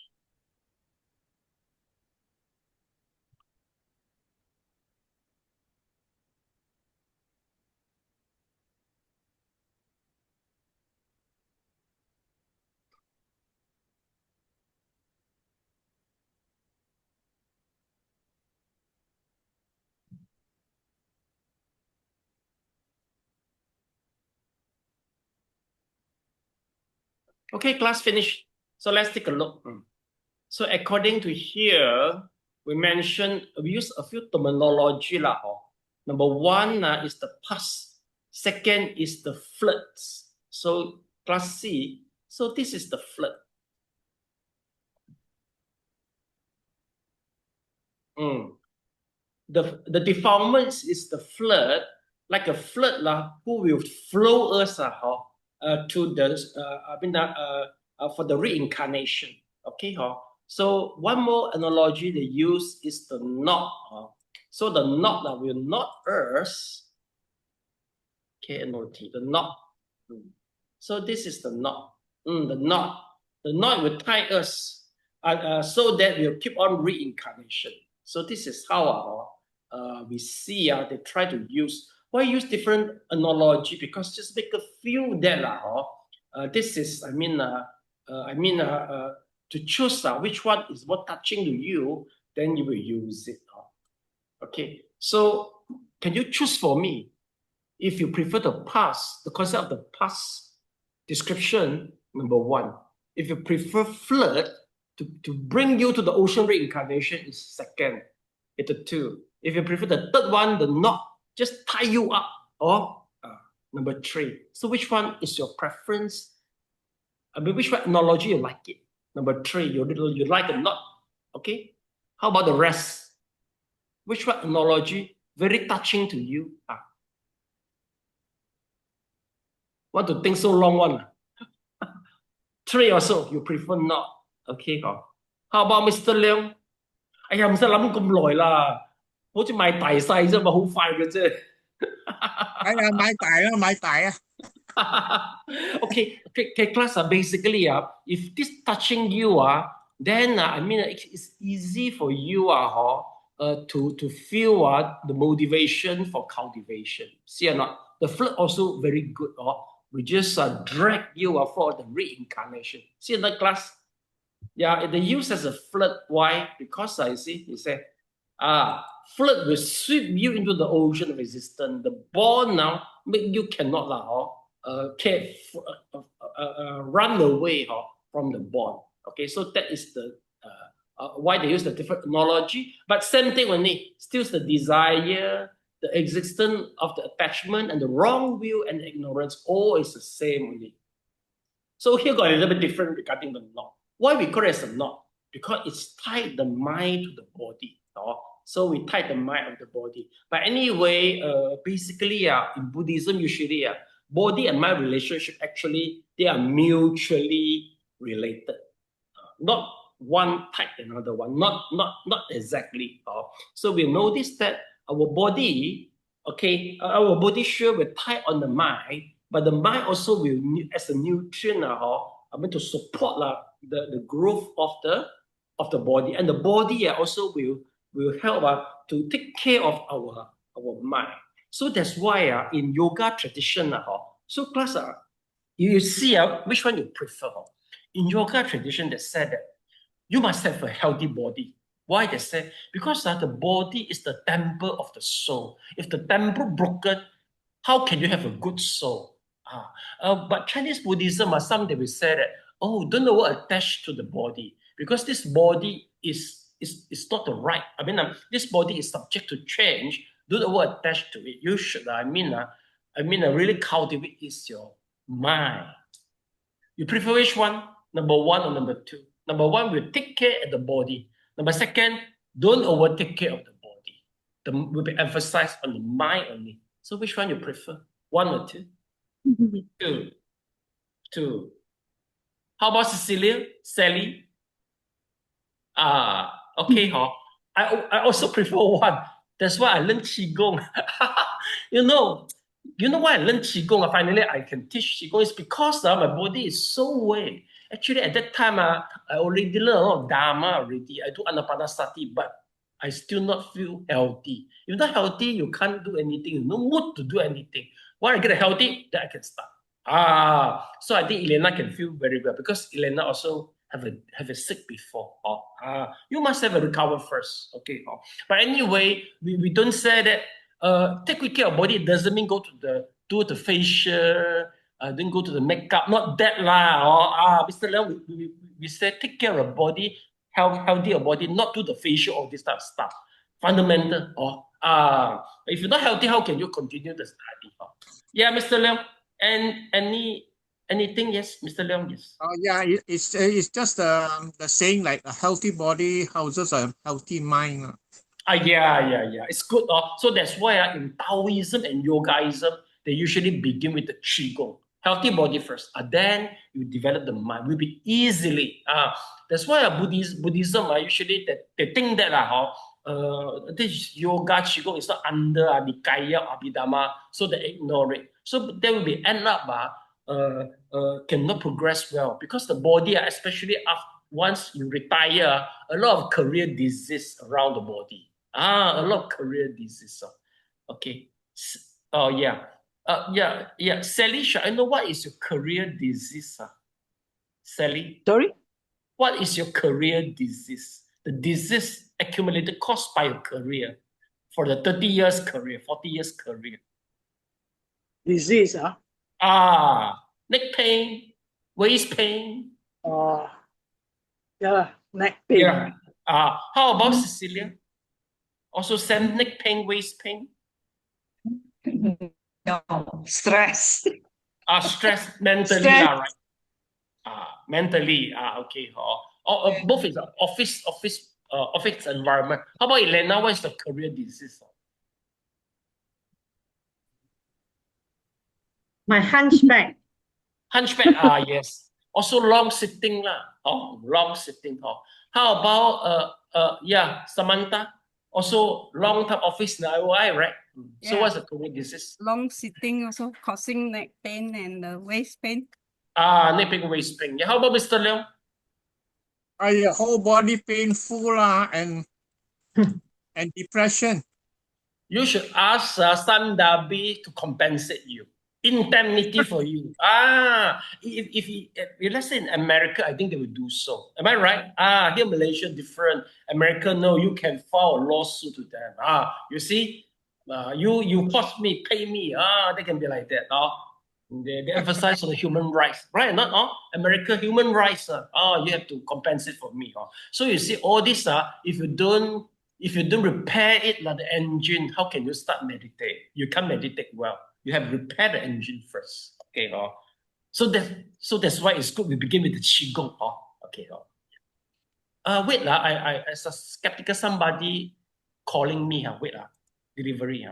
Okay, class finished. So let's take a look. So according to here, we use a few terminology lah. Number one is the past. Second is the flirts. So class C. So this is the flirt. The defilements is the flirt, like a flirt lah, who will flow us to the for the reincarnation. Okay, so one more analogy they use is the knot. So the knot will knot us. K-N-O-T, the knot. So this is the knot. The knot. The knot will tie us so that we'll keep on reincarnation. So this is how we see they try to use. Why use different analogy? Because just make a few that this is, to choose which one is more touching to you, then you will use it. Okay, so can you choose for me? If you prefer the past, the concept of the past description, number one. If you prefer flirt to bring you to the ocean reincarnation, is second. It's the two. If you prefer the third one, the knot, just tie you up, or number three. So which one is your preference? Which one analogy you like it? Number three, you like a knot. Okay. How about the rest? Which one analogy very touching to you? Want to think so long one? Three or so, you prefer not. Okay, how about Mr. Leong? 哎呀，唔使諗咁耐啦，好似買大細啫嘛，好快嘅啫。哎呀，買大啦，買大啊！Okay, class. Basically, if this touching you, then it's easy for you to feel the motivation for cultivation. See or not? The flirt also very good. We just drag you for the reincarnation. See in that class? Yeah, they use as a flirt. Why? Because I see, he said, flirt will sweep you into the ocean of existence. The bond now make you cannot run away from the bond. Okay, so that is the why they use the different analogy. But same thing only, still the desire, the existence of the attachment, and the wrong view and ignorance, all is the same only. So here got a little bit different regarding the knot. Why we call it as a knot? Because it's tied the mind to the body. So we tie the mind of the body. But anyway, basically, in Buddhism, usually, body and mind relationship, actually, they are mutually related. Not one type another one, not exactly. So we notice that our body, our body sure will tie on the mind, but the mind also will, as a nutrient, to support the growth of the body, and the body also will help to take care of our mind. So that's why in yoga tradition, so class, you see which one you prefer. In yoga tradition, they said that you must have a healthy body. Why they say? Because the body is the temple of the soul. If the temple broken, how can you have a good soul? But Chinese Buddhism, some they will say that, don't over-attach to the body, because this body is not the right. This body is subject to change. Don't over-attach to it. You should, really cultivate is your mind. You prefer which one? Number one or number two? Number one will take care of the body. Number second, don't over-take care of the body. Will be emphasized on the mind only. So which one you prefer? One or two? Two. How about Cecilia? Sally? Okay, I also prefer one. That's why I learned Qigong. You know why I learned Qigong? Finally, I can teach Qigong is because my body is so weak. Actually, at that time, I already learned a lot of Dharma already. I do Anapanasati, but I still not feel healthy. If not healthy, you can't do anything. No mood to do anything. When I get healthy, then I can start. So I think Elena can feel very well because Elena also have a sick before. You must have a recover first. Okay. But anyway, we don't say that take good care of body doesn't mean go to do the facial, then go to the makeup. Not that lah. Mr. Leong, we say take care of body, healthy your body, not do the facial or this type of stuff. Fundamental. If you're not healthy, how can you continue the study? Yeah, Mr. Leong. And anything? Yes, Mr. Leong. Yes. Yeah, it's just the saying like a healthy body houses a healthy mind. Yeah. It's good. So that's why in Taoism and Yogaism, they usually begin with the Qigong. Healthy body first. Then you develop the mind. Will be easily. That's why Buddhism usually they think that this yoga Qigong is not under Nikaya Abhidhamma, so they ignore it. So they will be end up cannot progress well because the body, especially once you retire, a lot of career disease around the body. A lot of career disease. Okay. Yeah. Sally, should I know what is your career disease? Sally? Sorry? What is your career disease? The disease accumulated caused by your career for the 30 years career, 40 years career. Disease, Neck pain, waist pain. Yeah, neck pain. Yeah. How about Cecilia? Also same neck pain, waist pain? No, stress. Stress mentally, Stress. right? Mentally, okay. Both is office environment. How about Elena? What is the career disease? My hunchback. Hunchback, yes. Also long sitting lah. Long sitting. How about Samantha? Also long time office in IOI, right? So Yeah. what's the career disease? Long sitting also causing neck pain and waist pain. Neck pain, waist pain. Yeah. How about Mr. Leong? Whole body painful and depression. You should ask Sandabi to compensate you. Indemnity for you. If let's say in America, I think they would do so. Am I right? Here Malaysia different. America, no, you can file a lawsuit to them. You see, you cost me, pay me. They can be like that. They emphasize on the human rights, right? Not America human rights. You have to compensate for me. So you see, all this. If you don't repair it like the engine, how can you start meditate? You can't meditate well. You have to repair the engine first. Okay. So that's why it's good we begin with the Qigong. Okay. Wait. I as a skeptical somebody calling me. Wait. Delivery.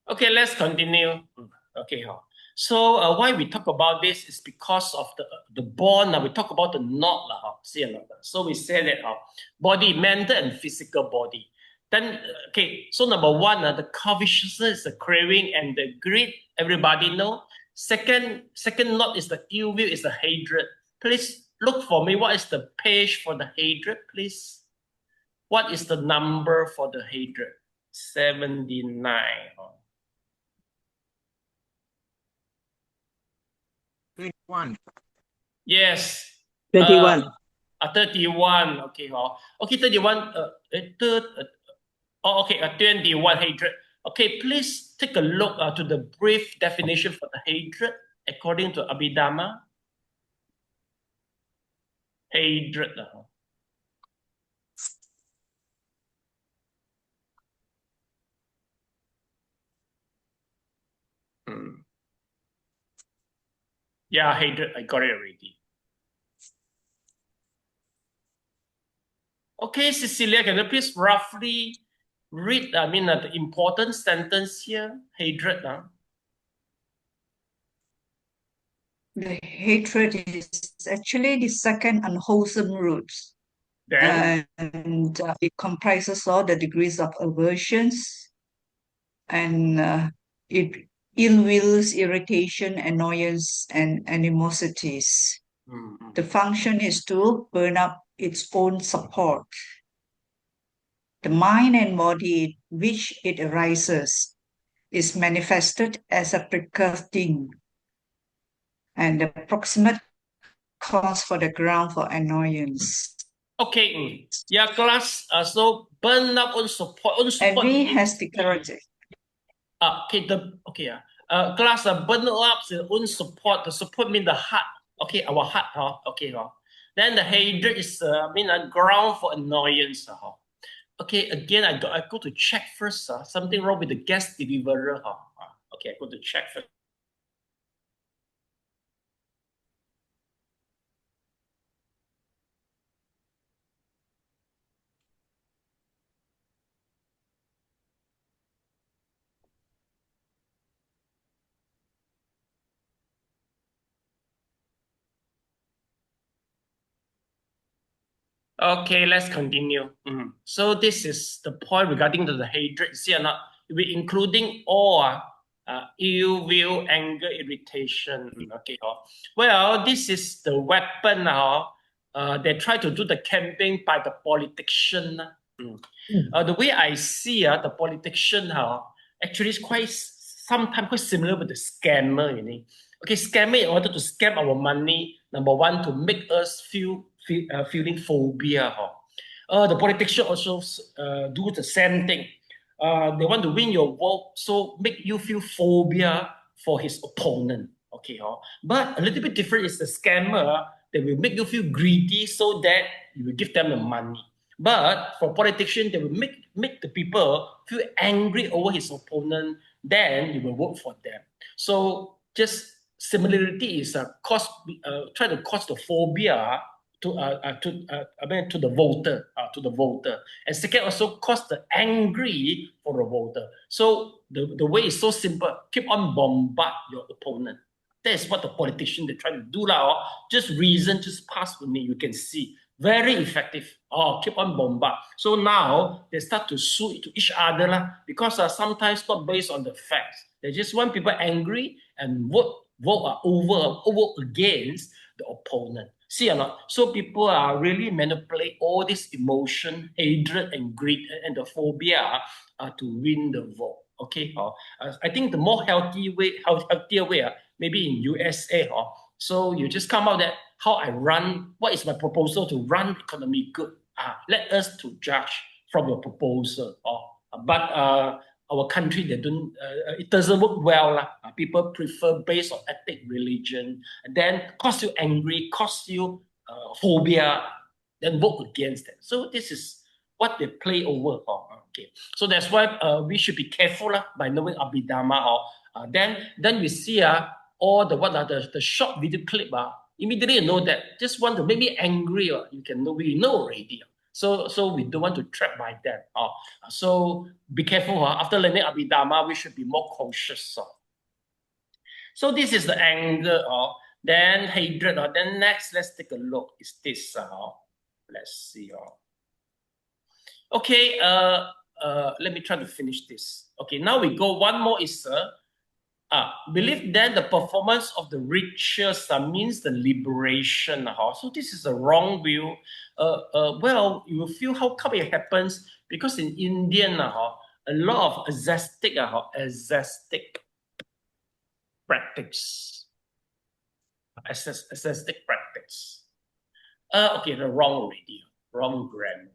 Okay, let's continue. Okay, so why we talk about this is because of the bond. We talk about the knot. See another. So we say that body, mental and physical body. Then so number one, the covetousness, the craving and the greed. Everybody know. Second knot is the ill will, is the hatred. Please look for me. What is the page for the hatred, please? What is the number for the hatred? 79. One. Yes. 21. 31. Okay. Okay, 31. 21 hatred. Okay, please take a look to the brief definition for the hatred according to Abhidhamma. Hatred. Yeah, hatred. I got it already. Okay, Cecilia, can you please roughly read, the important sentence here? Hatred. the hatred is actually the second unwholesome root. Then, And it comprises all the degrees of aversions, and it ill wills, irritation, annoyance, and animosities. The function is to burn up its own support. The mind and body which it arises is manifested as a precursing and the proximate cause for the ground for annoyance. okay, yeah, class. So burn up on support. And we has the character. Class burn up the own support. The support means the heart. Okay, our heart. Then the hatred is mean a ground for annoyance. Okay, again, I go to check first. Something wrong with the gas deliverer. Okay, I go to check first. Okay, let's continue. So this is the point regarding to the hatred. See or not? We're including all ill will, anger, irritation. Okay. Well, this is the weapon now. They try to do the campaign by the politician. The way I see the politician actually is sometimes quite similar with the scammer. Okay, scammer in order to scam our money. Number one, to make us feeling phobia. The politician also do the same thing. They want to win your vote, so make you feel phobia for his opponent. Okay, but a little bit different is the scammer. They will make you feel greedy so that you will give them the money. But for politicians, they will make the people feel angry over his opponent. Then you will vote for them. So just similarity is try to cause the phobia to the voter, and second also cause the angry for the voter. So the way is so simple: keep on bombard your opponent. That's what the politicians they try to do now. Just reason, just pass with me. You can see very effective. Keep on bombard. So now they start to sue to each other because sometimes not based on the facts. They just want people angry and vote over against the opponent. See or not? So people are really manipulate all this emotion, hatred, and greed and the phobia to win the vote. Okay, I think the more healthier way, maybe in USA, so you just come out that how I run, what is my proposal to run economy good? Let us to judge from your proposal. But our country, they don't. It doesn't work well. People prefer based on ethnic religion, and then cause you angry, cause you phobia, then vote against them. So this is what they play over. Okay, so that's why we should be careful by knowing Abhidhamma. Then we see all the short video clip. Immediately you know that just want to make me angry. We know already. So we don't want to trap by that. So be careful. After learning Abhidhamma, we should be more cautious. So this is the anger. Then hatred. Then next, let's take a look. Is this? Let's see. Okay. Let me try to finish this. Okay. Now we go. One more is believe that the performance of the rituals means the liberation. So this is a wrong view. Well, you will feel how come it happens because in Indian, a lot of ascetic practice. Ascetic practice. Okay, the wrong already. Wrong grammar.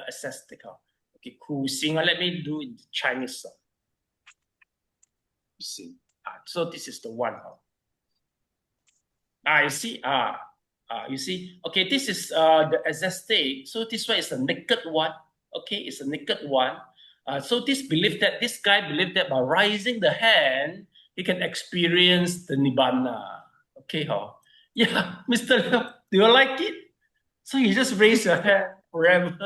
Ascetic. Okay, cool. Let me do it in Chinese. You see. So this is the one. You see. You see. Okay, this is the ascetic. So this one is the naked one. Okay, it's a naked one. So this guy believed that by raising the hand, he can experience the Nibbāna. Okay, yeah, Mr. Liao, do you like it? So you just raise your hand forever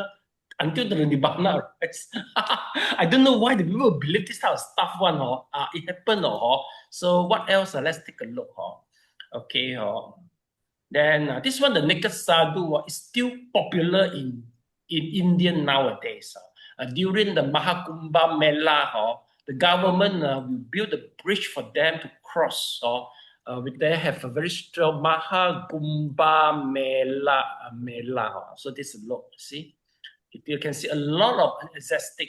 until the Nibbāna arrives. I don't know why the people believe this type of stuff. It happened. So what else? Let's take a look. Okay, then this one, the naked sadhu, is still popular in India nowadays. During the Mahakumbha Mela, the government will build a bridge for them to cross. They have a very strong Mahakumbha Mela. So this is a lot, see? You can see a lot of exhaustic.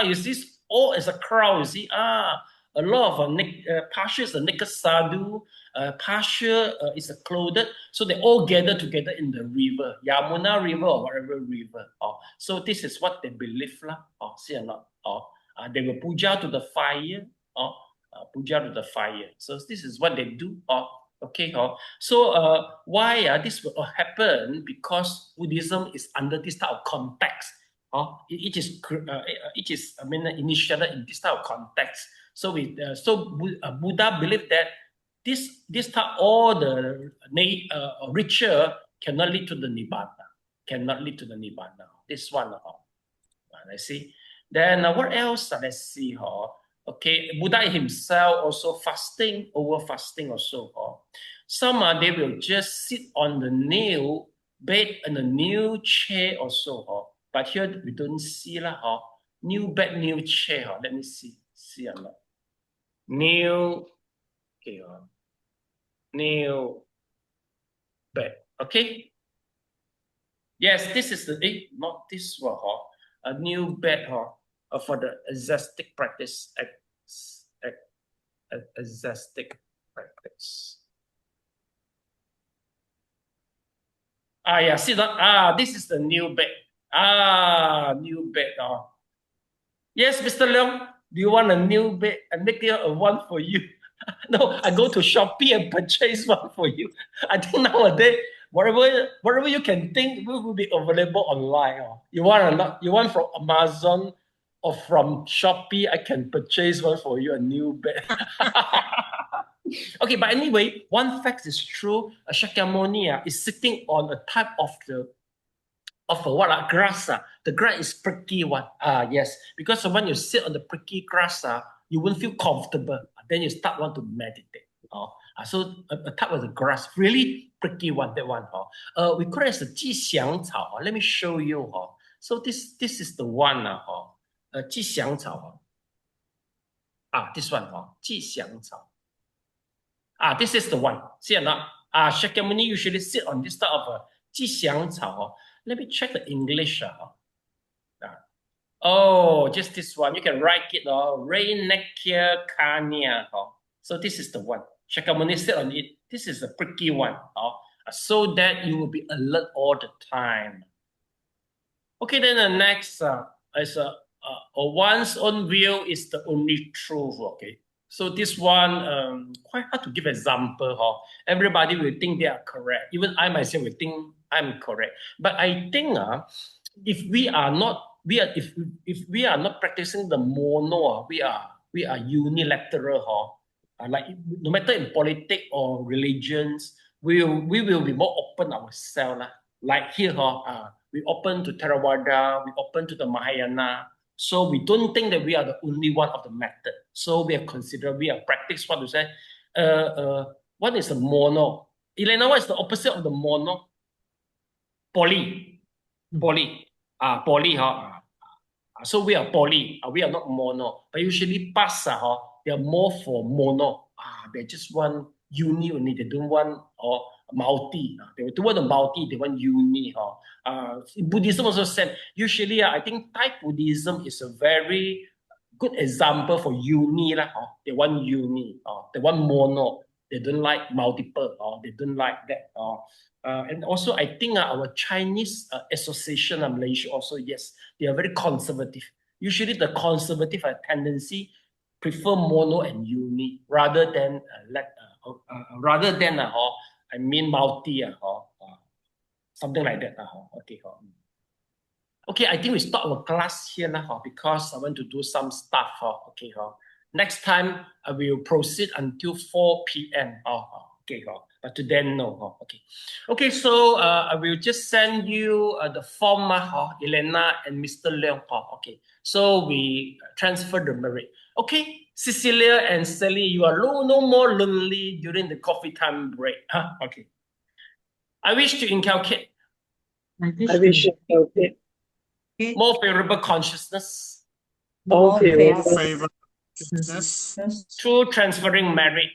You see, all as a crowd, you see, a lot of partial is a naked sadhu, partial is a clothed. So they all gather together in the river, Yamuna River or whatever river. So this is what they believe. See or not? They will puja to the fire. Puja to the fire. So this is what they do. Okay. So why this will happen? Because Buddhism is under this type of context. It is initiated in this type of context. So Buddha believed that this type, all the ritual cannot lead to the Nibbāna. Cannot lead to the Nibbāna. This one. Let's see. Then what else? Let's see. Okay, Buddha himself also fasting, over fasting also. Some they will just sit on the new bed and a new chair also. But here we don't see new bed, new chair. Let me see or not. New, okay, new bed. Okay. Yes, this is the not this one. A new bed for the exhaustic practice. Exhaustic practice. Yeah, see that? This is the new bed. New bed. Yes, Mr. Leong, do you want a new bed? I make it a one for you. No, I go to Shopee and purchase one for you. I think nowadays, whatever you can think will be available online. You want from Amazon or from Shopee, I can purchase one for you, a new bed. Okay, but anyway, one fact is true. Shakyamuni is sitting on a type of grass. The grass is pricky one. Yes, because when you sit on the pricky grass, you won't feel comfortable. Then you start want to meditate. So a type of the grass, really pricky one, that one. We call it as the jixiangcao. Let me show you. So this is the one. Jixiangcao. This one. Jixiangcao. This is the one. See or not? Shakyamuni usually sit on this type of jixiangcao. Let me check the English. Just this one. You can write it. Rainnekia carnea. So this is the one. Shakyamuni sit on it. This is a pricky one. So that you will be alert all the time. Okay, then the next is one's own view is the only truth. Okay. So this one, quite hard to give example. Everybody will think they are correct. Even I myself will think I'm correct. But I think if we are not practicing the mono, we are unilateral. Like no matter in politics or religions, we will be more open ourselves. Like here, we open to Theravada, we open to the Mahayana. So we don't think that we are the only one of the method. So we are practice what to say. What is the mono? Elena, what is the opposite of the mono? Poly. Poly. Poly. So we are poly. We are not mono. But usually pasa, they are more for mono. They just want uni only. They don't want multi. They don't want the multi. They want uni. Buddhism also said, usually I think Thai Buddhism is a very good example for uni. They want uni. They want mono. They don't like multiple. They don't like that. And also I think our Chinese association of Malaysia also, yes, they are very conservative. Usually the conservative tendency prefer mono and uni rather than multi something like that. Okay, I think we stop our class here because I want to do some stuff. Okay. Next time I will proceed until 4 p.m. Okay. But today no. Okay. So I will just send you the form, Elena and Mr. Leong. Okay. So we transfer the merit. Okay. Cecilia and Sally, you are no more lonely during the coffee time break. Huh? Okay. I wish to inculcate I wish you okay. more favorable consciousness All More favorable Favor consciousness through transferring merit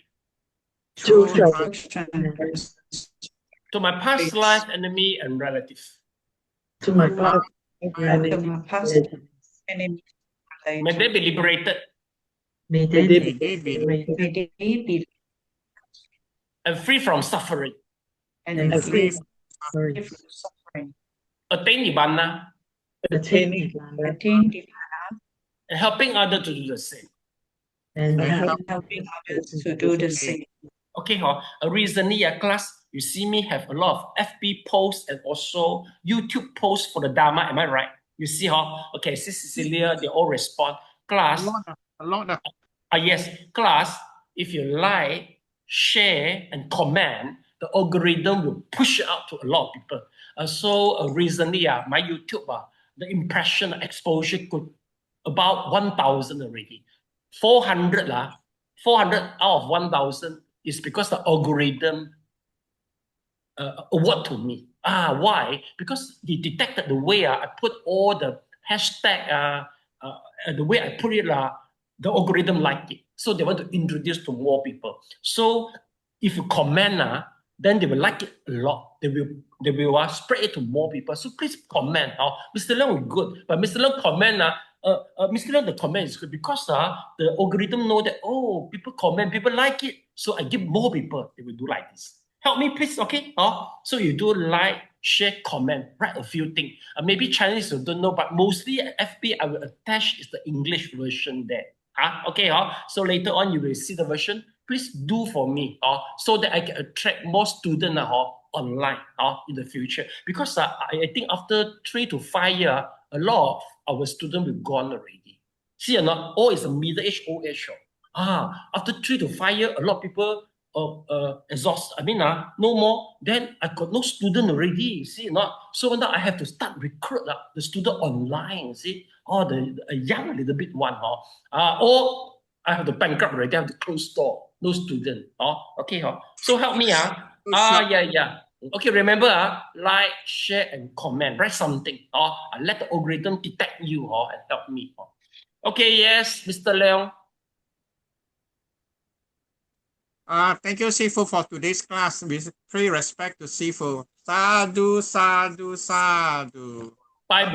to through to my past life enemy and relative. to my past enemy. May they be liberated May May they they May they be May they be and free from suffering, and free free from suffering, attain Nibbāna, attaining attain Nibbāna, and helping others to do the same. and helping others to do the same. Okay, recently class, you see me have a lot of FB posts and also YouTube posts for the Dharma. Am I right? You see, okay, Sis Cecilia, they all respond. Class, a lot of yes, class, if you like, share, and comment, the algorithm will push it out to a lot of people. So recently, my YouTube, the impression exposure could about 1,000 already. 400 out of 1,000 is because the algorithm award to me. Why? Because they detected the way I put all the hashtag, the way I put it, the algorithm like it. So they want to introduce to more people. So if you comment, then they will like it a lot. They will spread it to more people. So please comment. Mr. Leong is good, but Mr. Leong comment, Mr. Leong, the comment is good because the algorithm know that, oh, people comment, people like it. So I give more people, they will do like this. Help me, please, okay? So you do like, share, comment, write a few things. Maybe Chinese you don't know, but mostly FB I will attach is the English version there. Okay, so later on you will see the version. Please do for me, so that I can attract more students online in the future. Because I think after 3 to 5 years, a lot of our students will gone already. See or not? All is a middle-aged, old age. After 3 to 5 years, a lot of people exhausted. I mean, no more. Then I got no student already. See or not? So now I have to start recruit the student online. See, the young little bit one. Or I have to bankrupt already. I have to close store. No student. Okay. So help me. Yeah. Okay, remember, like, share, and comment. Write something. Let the algorithm detect you and help me. Okay, yes, Mr. Leong. Thank you, Sifu, for today's class. With pay respect to Sifu. Sadhu, sadhu, sadhu. Bye-bye.